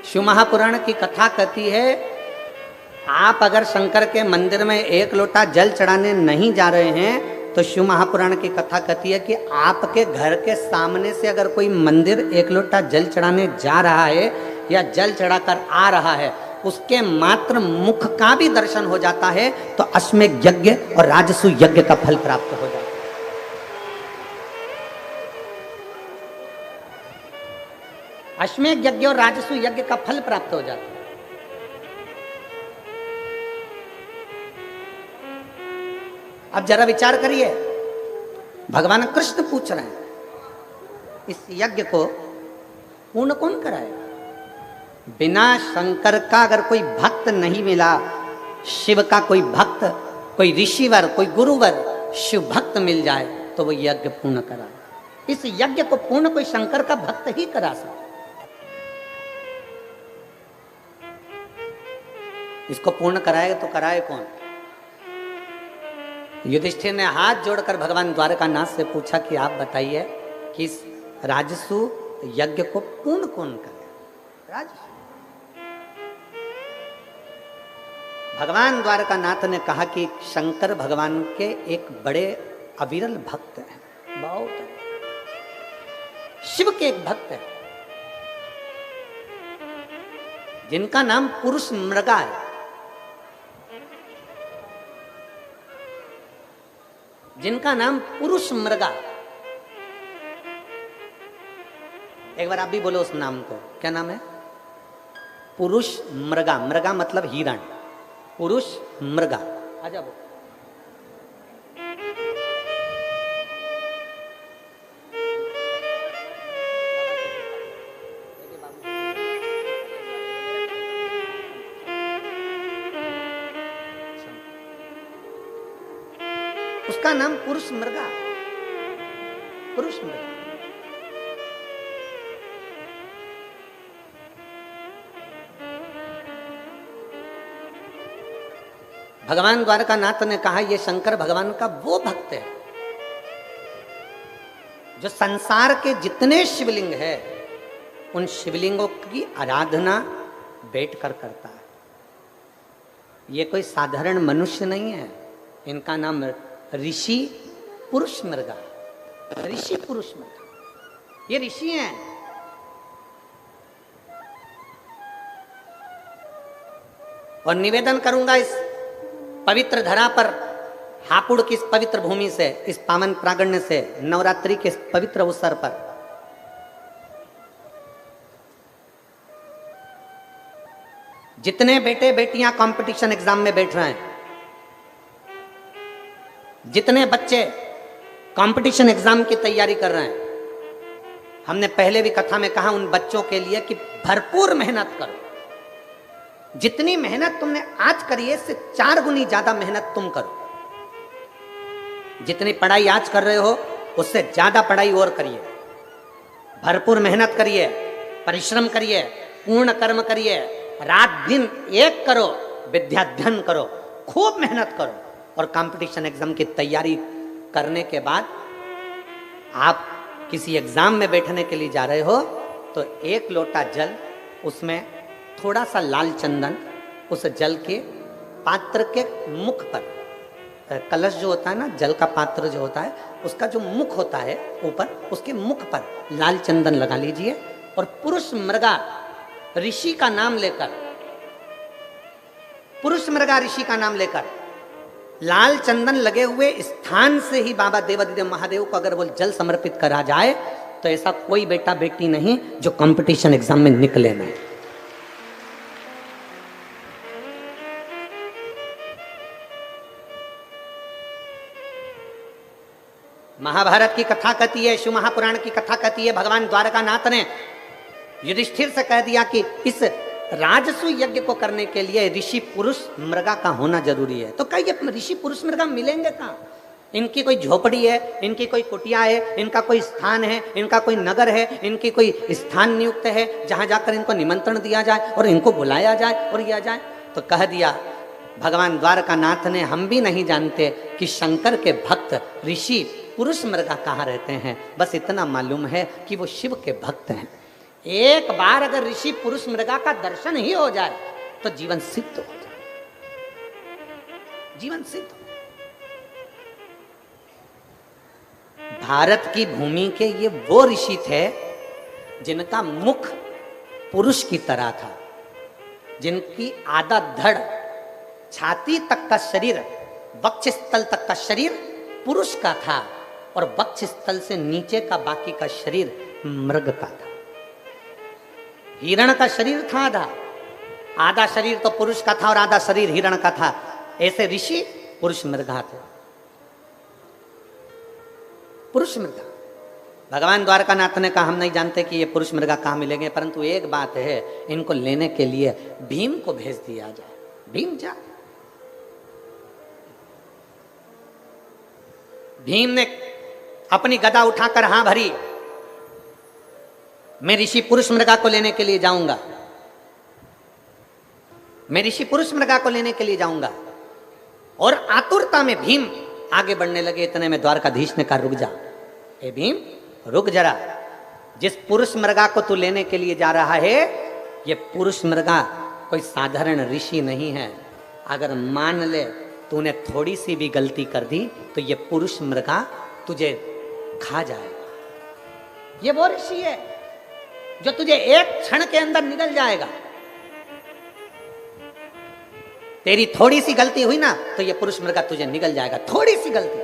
शिव महापुराण की कथा कहती है, आप अगर शंकर के मंदिर में एक लोटा जल चढ़ाने नहीं जा रहे हैं तो शिव महापुराण की कथा कहती है कि आपके घर के सामने से अगर कोई मंदिर एक लोटा जल चढ़ाने जा रहा है या जल चढ़ाकर आ रहा है, उसके मात्र मुख का भी दर्शन हो जाता है तो अश्वमेध यज्ञ और राजसूय यज्ञ का फल प्राप्त हो जाता है। अश्वमेध यज्ञ और राजसूय यज्ञ का फल प्राप्त हो जाता है। अब जरा विचार करिए, भगवान कृष्ण पूछ रहे हैं इस यज्ञ को पूर्ण कौन कराएगा? बिना शंकर का अगर कोई भक्त नहीं मिला, शिव का कोई भक्त, कोई ऋषिवर, कोई गुरुवर, शिव भक्त मिल जाए तो वो यज्ञ पूर्ण कराए। इस यज्ञ को पूर्ण कोई शंकर का भक्त ही करा सकता। इसको पूर्ण कराएगा तो कराए कौन? युधिष्ठिर ने हाथ जोड़कर भगवान द्वारकानाथ से पूछा कि आप बताइए कि इस राजसु यज्ञ को पूर्ण कौन करे? राजसु। भगवान द्वारकानाथ ने कहा कि शंकर भगवान के एक बड़े अविरल भक्त हैं, बहुत है। शिव के एक भक्त है जिनका नाम पुरुष मृगा है। जिनका नाम पुरुष मृगा। एक बार आप भी बोलो उस नाम को, क्या नाम है? पुरुष मृगा। मृगा मतलब हिरण। पुरुष मृगा। आजा बोल। उसका नाम पुरुष मृगा। पुरुष मृगा। भगवान द्वारकानाथ ने कहा यह शंकर भगवान का वो भक्त है जो संसार के जितने शिवलिंग है उन शिवलिंगों की आराधना बैठकर करता है। ये कोई साधारण मनुष्य नहीं है। इनका नाम ऋषि पुरुष मृगा। ऋषि पुरुष मृगा, ये ऋषि हैं। और निवेदन करूंगा इस पवित्र धरा पर, हापुड़ की इस पवित्र भूमि से, इस पावन प्रांगण से, नवरात्रि के इस पवित्र अवसर पर जितने बेटे बेटियां कंपटीशन एग्जाम में बैठ रहे हैं, जितने बच्चे कंपटीशन एग्जाम की तैयारी कर रहे हैं, हमने पहले भी कथा में कहा उन बच्चों के लिए कि भरपूर मेहनत करो। जितनी मेहनत तुमने आज करी है इससे 4 गुनी ज्यादा मेहनत तुम करो। जितनी पढ़ाई आज कर रहे हो उससे ज्यादा पढ़ाई और करिए। भरपूर मेहनत करिए, परिश्रम करिए, पूर्ण कर्म करिए, रात दिन एक करो, विद्याध्ययन करो, खूब मेहनत करो। और कंपटीशन एग्जाम की तैयारी करने के बाद आप किसी एग्जाम में बैठने के लिए जा रहे हो तो 1 लोटा जल, उसमें थोड़ा सा लाल चंदन, उस जल के पात्र के मुख पर, कलश जो होता है ना, जल का पात्र जो होता है उसका जो मुख होता है ऊपर, उसके मुख पर लाल चंदन लगा लीजिए और पुरुष मृगा ऋषि का नाम लेकर, पुरुष मृगा ऋषि का नाम लेकर लाल चंदन लगे हुए स्थान से ही बाबा देवादिदेव महादेव को अगर वो जल समर्पित करा जाए तो ऐसा कोई बेटा बेटी नहीं जो कंपटीशन एग्जाम में निकले नहीं। महाभारत की कथा कहती है, शिव महापुराण की कथा कहती है, भगवान द्वारकानाथ ने युधिष्ठिर से कह दिया कि इस राजसूय यज्ञ को करने के लिए ऋषि पुरुष मृगा का होना जरूरी है। तो कहिए ऋषि पुरुष मृगा मिलेंगे कहाँ? इनकी कोई झोपड़ी है, इनकी कोई कुटिया है, इनका कोई स्थान है, इनका कोई नगर है, इनकी कोई स्थान नियुक्त है जहां जाकर इनको निमंत्रण दिया जाए और इनको बुलाया जाए और किया जाए? तो कह दिया भगवान द्वारकानाथ ने, हम भी नहीं जानते कि शंकर के भक्त ऋषि पुरुष मृगा कहाँ रहते हैं, बस इतना मालूम है कि वो शिव के भक्त हैं। एक बार अगर ऋषि पुरुष मृगा का दर्शन ही हो जाए तो जीवन सिद्ध हो जाए, जीवन सिद्ध। भारत की भूमि के ये वो ऋषि थे जिनका मुख पुरुष की तरह था, जिनकी आधा धड़, छाती तक का शरीर, वक्षस्थल तक का शरीर पुरुष का था और वक्षस्थल से नीचे का बाकी का शरीर मृग का था। हिरण का शरीर था आधा, आधा शरीर तो पुरुष का था और आधा शरीर हिरण का था। ऐसे ऋषि पुरुष मृगा थे, पुरुष मृगा। भगवान द्वारकानाथ ने कहा हम नहीं जानते कि ये पुरुष मृगा कहां मिलेंगे, परंतु एक बात है, इनको लेने के लिए भीम को भेज दिया जाए। भीम जा, भीम ने अपनी गदा उठाकर हां भरी, मैं ऋषि पुरुष मृगा को लेने के लिए जाऊंगा, मैं ऋषि पुरुष मृगा को लेने के लिए जाऊंगा। और आतुरता में भीम आगे बढ़ने लगे। इतने में द्वारकाधीश ने कहा रुक जा, ए भीम रुक जरा, जिस पुरुष मृगा को तू लेने के लिए जा रहा है, ये पुरुष मृगा कोई साधारण ऋषि नहीं है। अगर मान ले तूने थोड़ी सी भी गलती कर दी तो ये पुरुष मृगा तुझे खा जाएगा। ये वो ऋषि है जो तुझे एक क्षण के अंदर निगल जाएगा। तेरी थोड़ी सी गलती हुई ना तो ये पुरुष मृगा तुझे निगल जाएगा, थोड़ी सी गलती।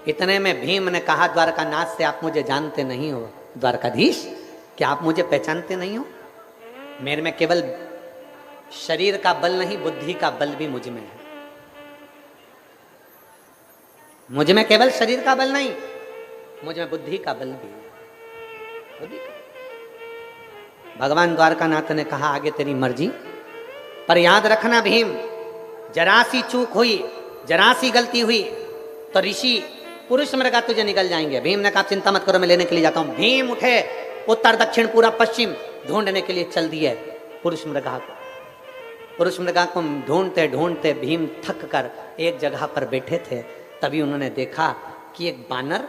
इतने में भीम ने कहा द्वारकानाथ से, आप मुझे जानते नहीं हो द्वारकाधीश, क्या आप मुझे पहचानते नहीं हो? मेरे में केवल शरीर का बल नहीं, बुद्धि का बल भी मुझ में है। मुझ में केवल शरीर का बल नहीं, मुझ में बुद्धि का बल भी है। बुद्धि का। भगवान द्वारकानाथ ने कहा आगे तेरी मर्जी, पर याद रखना भीम, जरा सी चूक हुई, जरा सी गलती हुई तो ऋषि पुरुष मृगा तुझे निकल जाएंगे। भीम ने कहा चिंता मत करो, मैं लेने के लिए जाता हूं। भीम उठे, उत्तर दक्षिण पूरा पश्चिम ढूंढने के लिए चल दिए पुरुष मृगा को। पुरुष मृगा को ढूंढते ढूंढते भीम थक कर एक जगह पर बैठे थे। तभी उन्होंने देखा कि एक बानर,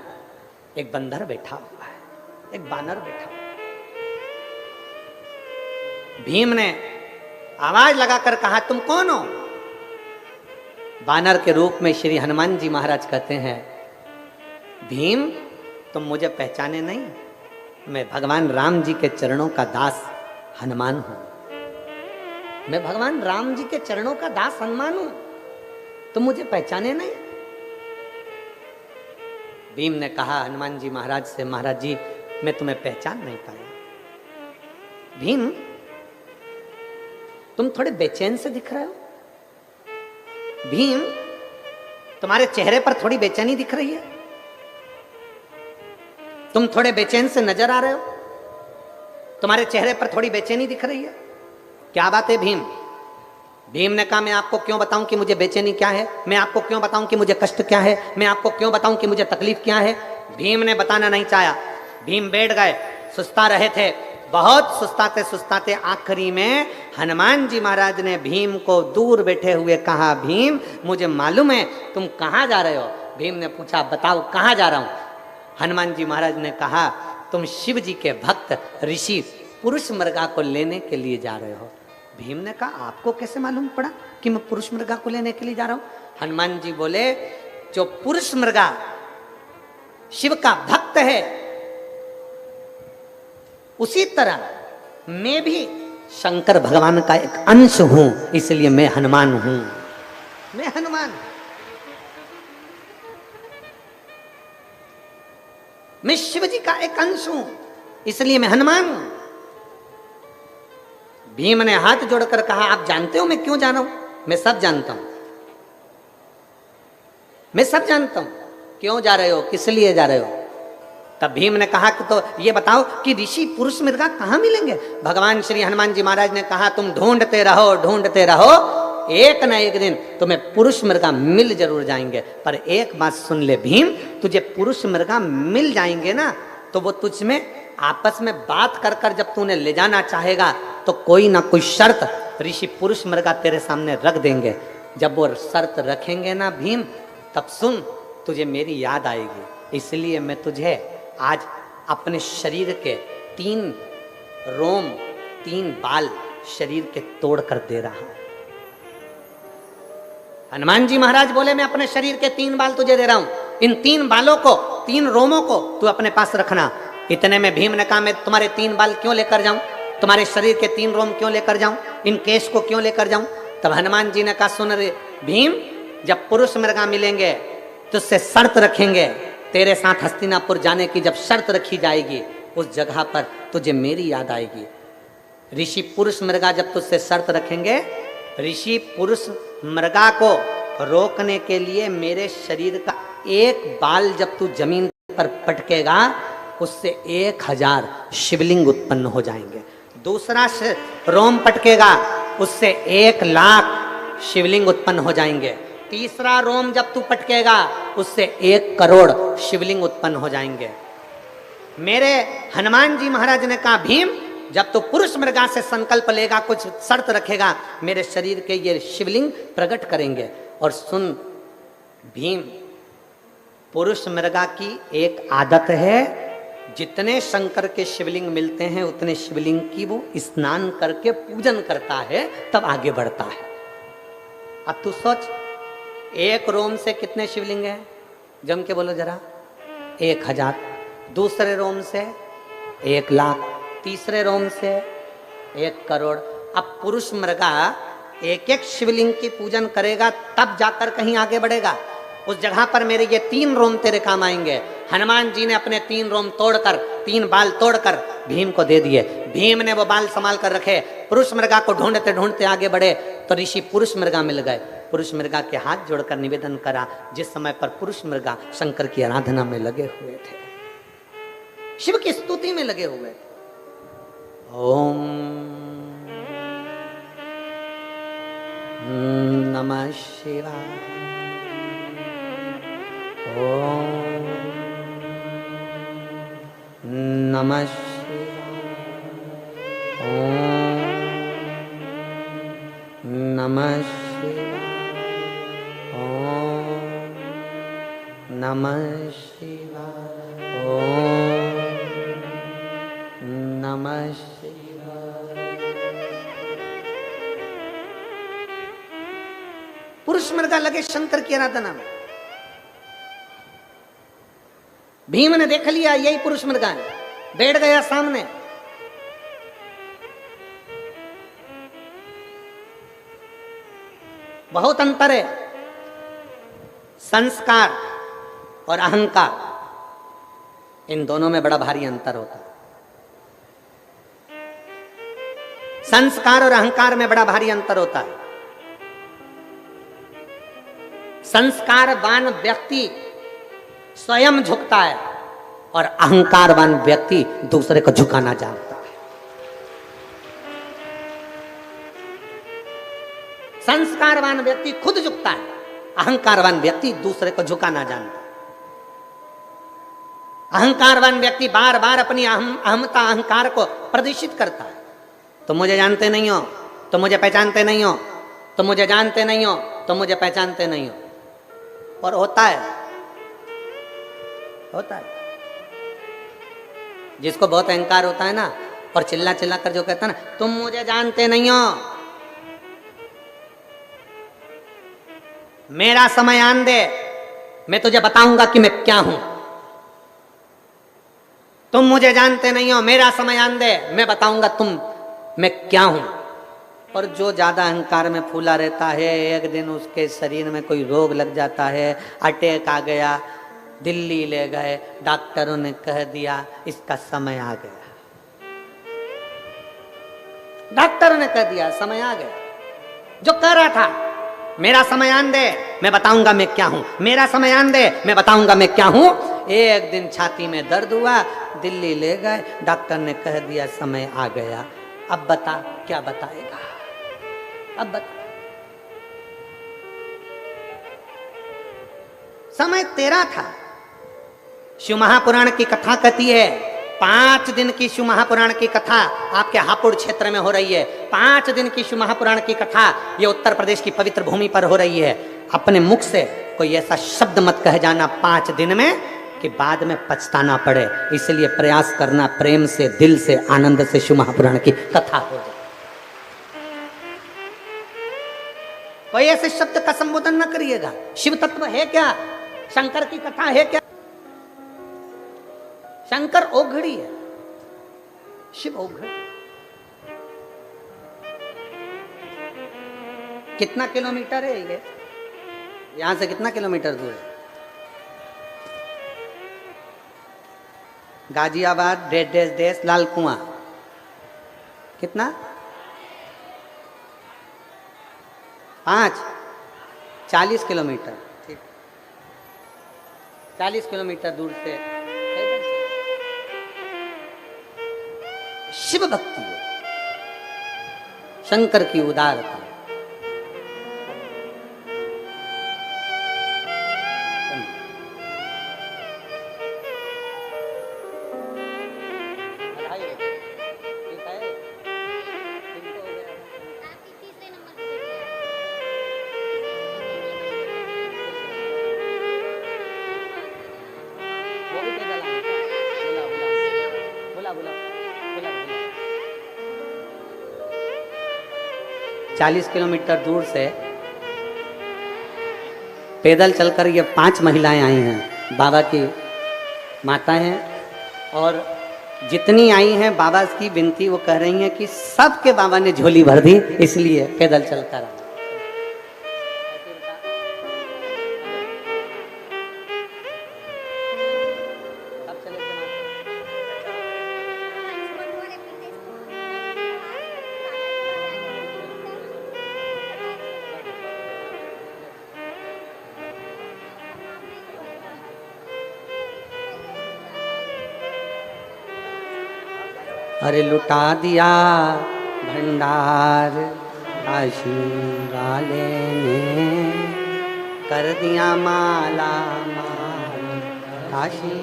एक बंदर बैठा हुआ है, एक बानर बैठा हुआ। भीम ने आवाज लगाकर कहा तुम कौन हो? बानर के रूप में श्री हनुमान जी महाराज कहते हैं भीम तुम मुझे पहचाने नहीं, मैं भगवान राम जी के चरणों का दास हनुमान हूं। मैं भगवान राम जी के चरणों का दास हनुमान हूं, तुम मुझे पहचाने नहीं। भीम ने कहा हनुमान जी महाराज से, महाराज जी मैं तुम्हें पहचान नहीं पाया। भीम तुम थोड़े बेचैन से दिख रहे हो। भीम तुम्हारे चेहरे पर थोड़ी बेचैनी दिख रही है, तुम थोड़े बेचैन से नजर आ रहे हो, तुम्हारे चेहरे पर थोड़ी बेचैनी दिख रही है, क्या बात है भीम? भीम ने कहा मैं आपको क्यों बताऊं कि मुझे बेचैनी क्या है, मैं आपको क्यों बताऊं कि मुझे कष्ट क्या है, मैं आपको क्यों बताऊं कि मुझे तकलीफ क्या है। भीम ने बताना नहीं चाहा। भीम बैठ गए, सुस्ता रहे थे, बहुत सुस्ताते सुस्ताते आखिरी में हनुमान जी महाराज ने भीम को दूर बैठे हुए कहा भीम मुझे मालूम है तुम कहाँ जा रहे हो। भीम ने पूछा बताओ कहाँ जा रहा हूं। हनुमान जी महाराज ने कहा तुम शिव जी के भक्त ऋषि पुरुष मृगा को लेने के लिए जा रहे हो। भीम ने कहा आपको कैसे मालूम पड़ा कि मैं पुरुष मृगा को लेने के लिए जा रहा हूं? हनुमान जी बोले जो पुरुष मृगा शिव का भक्त है उसी तरह मैं भी शंकर भगवान का एक अंश हूं, इसलिए मैं हनुमान हूं। मैं हनुमान, मैं शिव जी का एक अंश हूं, इसलिए मैं हनुमान हूं। भीम ने हाथ जोड़कर कहा आप जानते हो मैं क्यों जा रहा हूं? मैं सब जानता हूं, मैं सब जानता हूं। क्यों जा रहे हो, किस लिए जा रहे हो? तब भीम ने कहा कि तो ये बताओ कि ऋषि पुरुष मृगा कहां मिलेंगे? भगवान श्री हनुमान जी महाराज ने कहा तुम ढूंढते रहो, ढूंढते रहो, एक न एक दिन तुम्हें पुरुष मृगा मिल जरूर जाएंगे। पर एक बात सुन ले भीम, तुझे पुरुष मृगा मिल जाएंगे ना तो वो तुझ में आपस में बात कर कर जब तूने ले जाना चाहेगा तो कोई ना कोई शर्त ऋषि पुरुष मृगा तेरे सामने रख देंगे। जब वो शर्त रखेंगे ना भीम, तब सुन तुझे मेरी याद आएगी। इसलिए मैं तुझे आज अपने शरीर के 3 रोम 3 बाल शरीर के तोड़ कर दे रहा हूं। हनुमान जी महाराज बोले मैं अपने शरीर के 3 बाल तुझे दे रहा हूं, इन 3 बालों को 3 रोमों को तू अपने पास रखना। इतने में भीम ने कहा मैं तुम्हारे 3 बाल क्यों लेकर जाऊं, तुम्हारे शरीर के 3 रोम क्यों लेकर जाऊं, इन केश को क्यों लेकर जाऊं? तब हनुमान जी ने कहा सुन रे भीम, जब पुरुष मृगा मिलेंगे तुझसे शर्त रखेंगे, तेरे साथ हस्तिनापुर जाने की जब शर्त रखी जाएगी उस जगह पर तुझे मेरी याद आएगी। ऋषि पुरुष मृगा जब तुझसे शर्त रखेंगे, ऋषि पुरुष मृगा को रोकने के लिए मेरे शरीर का एक बाल जब तू जमीन पर पटकेगा, उससे 1000 शिवलिंग उत्पन्न हो जाएंगे। दूसरा रोम पटकेगा, उससे 1,00,000 शिवलिंग उत्पन्न हो जाएंगे। तीसरा रोम जब तू पटकेगा, उससे 1 करोड़ शिवलिंग उत्पन्न हो जाएंगे। मेरे हनुमान जी महाराज ने कहा, भीम जब तू पुरुष मृगा से संकल्प लेगा, कुछ शर्त रखेगा, मेरे शरीर के ये शिवलिंग प्रकट करेंगे। और सुन भीम, पुरुष मृगा की एक आदत है, जितने शंकर के शिवलिंग मिलते हैं उतने शिवलिंग की वो स्नान करके पूजन करता है, तब आगे बढ़ता है। अब तू सोच, एक रोम से कितने शिवलिंग है? जम के बोलो जरा। 1000। दूसरे रोम से 1,00,000। तीसरे रोम से 1 करोड़। अब पुरुष मृगा एक एक शिवलिंग की पूजन करेगा, तब जाकर कहीं आगे बढ़ेगा। उस जगह पर मेरे ये 3 रोम तेरे काम आएंगे। हनुमान जी ने अपने 3 रोम तोड़कर, 3 बाल तोड़कर भीम को दे दिए। भीम ने वो बाल संभाल कर रखे। पुरुष मृगा को ढूंढते ढूंढते आगे बढ़े तो ऋषि पुरुष मृगा मिल गए। पुरुष मृगा के हाथ जोड़कर निवेदन करा, जिस समय पर पुरुष मृगा शंकर की आराधना में लगे हुए थे, शिव की स्तुति में लगे हुए थे। ओम नमः शिवाय। ओम नमः शिवाय। ओम नमः शिवाय। ओम नमः शिवाय। ओम नमः शिवाय। पुरुष मृगा लगे शंकर की आराधना में। भीम ने देख लिया यही पुरुष मृगा है, बैठ गया सामने। बहुत अंतर है संस्कार और अहंकार, इन दोनों में बड़ा भारी अंतर होता है। संस्कार और अहंकार में बड़ा भारी अंतर होता है। संस्कारवान व्यक्ति स्वयं झुकता है और अहंकारवान व्यक्ति दूसरे को झुकाना जानता है। संस्कारवान व्यक्ति खुद झुकता है, अहंकारवान व्यक्ति दूसरे को झुकाना जानता है। अहंकारवान व्यक्ति बार बार अपनी अहमता अहंकार को प्रदर्शित करता है। तुम मुझे जानते नहीं हो, तुम मुझे पहचानते नहीं हो, तुम मुझे जानते नहीं हो, तुम मुझे पहचानते नहीं हो। और होता है जिसको बहुत अहंकार होता है ना, और चिल्ला चिल्ला कर जो कहता है ना, तुम मुझे जानते नहीं हो, मेरा समय आन दे, मैं तुझे बताऊंगा कि मैं क्या हूं। तुम मुझे जानते नहीं हो, मेरा समय आन दे, मैं बताऊंगा मैं क्या हूं। और जो ज्यादा अहंकार में फूला रहता है, एक दिन उसके शरीर में कोई रोग लग जाता है, अटैक आ गया, दिल्ली ले गए, डॉक्टरों ने कह दिया इसका समय आ गया। डॉक्टरों ने कह दिया समय आ गया। जो कह रहा था मेरा समय आन दे, मैं बताऊंगा मैं क्या हूं, मेरा समय आन दे, मैं बताऊंगा मैं क्या हूं, एक दिन छाती में दर्द हुआ, दिल्ली ले गए, डॉक्टर ने कह दिया समय आ गया। अब बता क्या बताएगा? अब बता, समय तेरा था। शिव महापुराण की कथा कहती है, 5 दिन की शिव महापुराण की कथा आपके हापुड़ क्षेत्र में हो रही है। 5 दिन की शिव महापुराण की कथा ये उत्तर प्रदेश की पवित्र भूमि पर हो रही है। अपने मुख से कोई ऐसा शब्द मत कह जाना 5 दिन में कि बाद में पछताना पड़े। इसलिए प्रयास करना प्रेम से, दिल से, आनंद से शिव महापुराण की कथा हो जाए। कोई ऐसे शब्द का संबोधन न करिएगा। शिव तत्व है क्या? शंकर की कथा है क्या? शंकर ओघड़ी है, शिव ओघड़ी। कितना किलोमीटर है ये? यहां से कितना किलोमीटर दूर है? गाजियाबाद -- लाल कुआं कितना? 5 40 किलोमीटर। ठीक, 40 किलोमीटर दूर से शिव भक्ति है, शंकर की उदारता। बोला बोला बोला बोला 40 किलोमीटर दूर से पैदल चलकर ये 5 महिलाएं आई हैं, बाबा की माता हैं, और जितनी आई हैं बाबा की विनती वो कह रही हैं कि सबके बाबा ने झोली भर दी, इसलिए पैदल चलकर आए। अरे लुटा दिया भंडार काशी वाले ने, कर दिया माला माल काशी।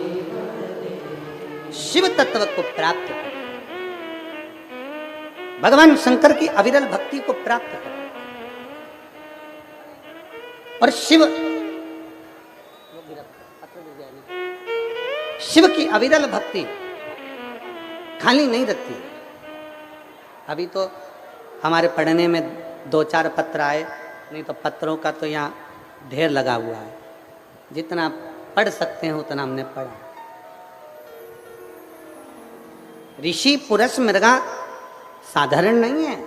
शिव तत्व को प्राप्त कर, भगवान शंकर की अविरल भक्ति को प्राप्त कर, और शिव की अविरल भक्ति खाली नहीं रखती। अभी तो हमारे पढ़ने में 2-4 पत्र आए, नहीं तो पत्रों का तो यहाँ ढेर लगा हुआ है। जितना पढ़ सकते हैं उतना हमने पढ़ा। ऋषि पुरुष मृगा साधारण नहीं है।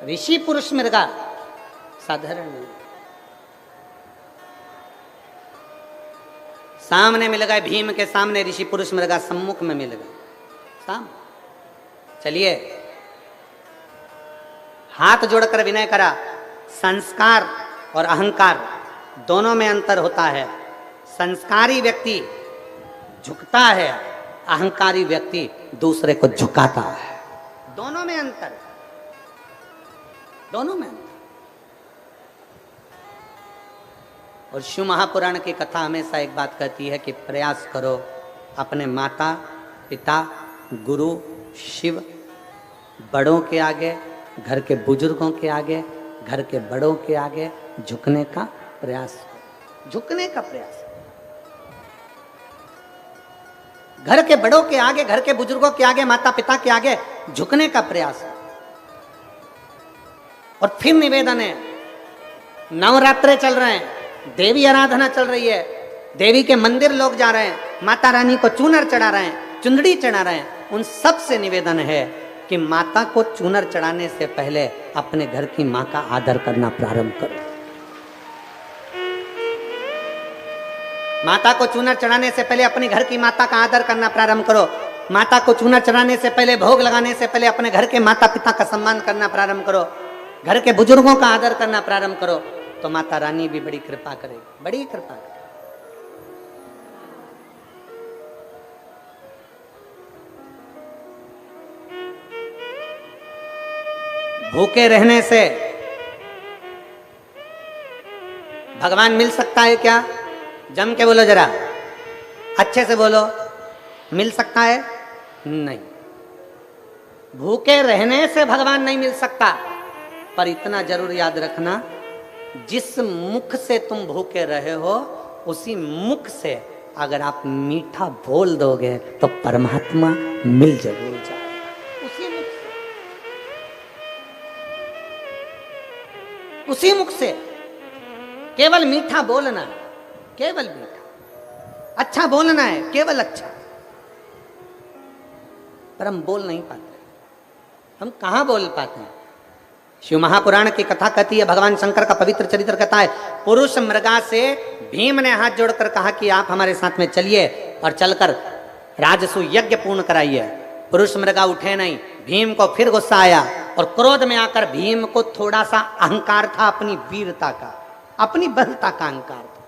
ऋषि पुरुष मृगा साधारण नहीं है। सामने मिल गए, भीम के सामने ऋषि पुरुष मृगा सम्मुख में मिल गए साम। चलिए हाथ जोड़कर विनय करा। संस्कार और अहंकार दोनों में अंतर होता है। संस्कारी व्यक्ति झुकता है, अहंकारी व्यक्ति दूसरे को झुकाता है। दोनों में अंतर, दोनों में अंतर। और शिव महापुराण की कथा हमेशा एक बात कहती है कि प्रयास करो अपने माता पिता गुरु शिव बड़ों के आगे, घर के बुजुर्गों के आगे, घर के बड़ों के आगे झुकने का प्रयास, झुकने का प्रयास। घर के बड़ों के आगे, घर के बुजुर्गों के आगे, माता पिता के आगे झुकने का प्रयास। और फिर निवेदन है, नवरात्रे चल रहे हैं, देवी आराधना चल रही है, देवी के मंदिर लोग जा रहे हैं, माता रानी को चूनर चढ़ा रहे हैं, चुंदड़ी चढ़ा रहे हैं। उन सब से निवेदन है कि माता को चूनर चढ़ाने से पहले अपने घर की मां का आदर करना प्रारंभ करो। माता को चूनर चढ़ाने से पहले अपने घर की माता का आदर करना प्रारंभ करो। माता को चूनर चढ़ाने से पहले, भोग लगाने से पहले अपने घर के माता पिता का सम्मान करना प्रारंभ करो। घर के बुजुर्गों का आदर करना प्रारंभ करो, तो माता रानी भी बड़ी कृपा करेगी, बड़ी कृपा करेगी। भूखे रहने से भगवान मिल सकता है क्या? जम के बोलो जरा, अच्छे से बोलो, मिल सकता है? नहीं। भूखे रहने से भगवान नहीं मिल सकता, पर इतना जरूर याद रखना, जिस मुख से तुम भूखे रहे हो उसी मुख से अगर आप मीठा बोल दोगे तो परमात्मा मिल जरूर जाए। उसी मुख से, उसी मुख से केवल मीठा बोलना, केवल मीठा, अच्छा बोलना है, केवल अच्छा। पर हम बोल नहीं पाते। हम कहां बोल पाते हैं? शिव महापुराण की कथा कहती है, भगवान शंकर का पवित्र चरित्र कहता है, पुरुष मृगा से भीम ने हाथ जोड़कर कहा कि आप हमारे साथ में चलिए, और चलकर राजसु यज्ञ पूर्ण कराइए। पुरुष मृगा उठे नहीं। भीम को फिर गुस्सा आया और क्रोध में आकर भीम को थोड़ा सा अहंकार था, अपनी वीरता का, अपनी बलता का अहंकार था।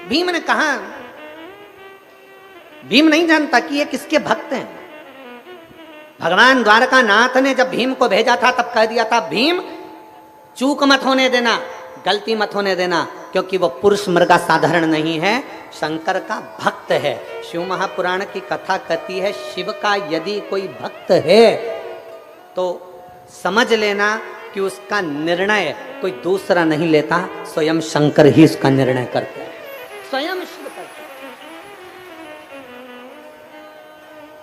भीम ने कहा, भीम नहीं जानता कि ये किसके भक्त हैं। भगवान द्वारका नाथ ने जब भीम को भेजा था तब कह दिया था, भीम चूक मत होने देना, गलती मत होने देना, क्योंकि वो पुरुष मृगा साधारण नहीं है, शंकर का भक्त है। शिव महापुराण की कथा कहती है, शिव का यदि कोई भक्त है तो समझ लेना कि उसका निर्णय कोई दूसरा नहीं लेता, स्वयं शंकर ही उसका निर्णय करते हैं, स्वयं शिव करते हैं।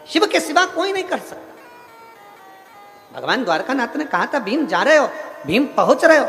शिव के सिवा कोई नहीं कर सकता। भगवान द्वारकानाथ ने कहा था, भीम जा रहे हो, भीम पहुंच रहे हो,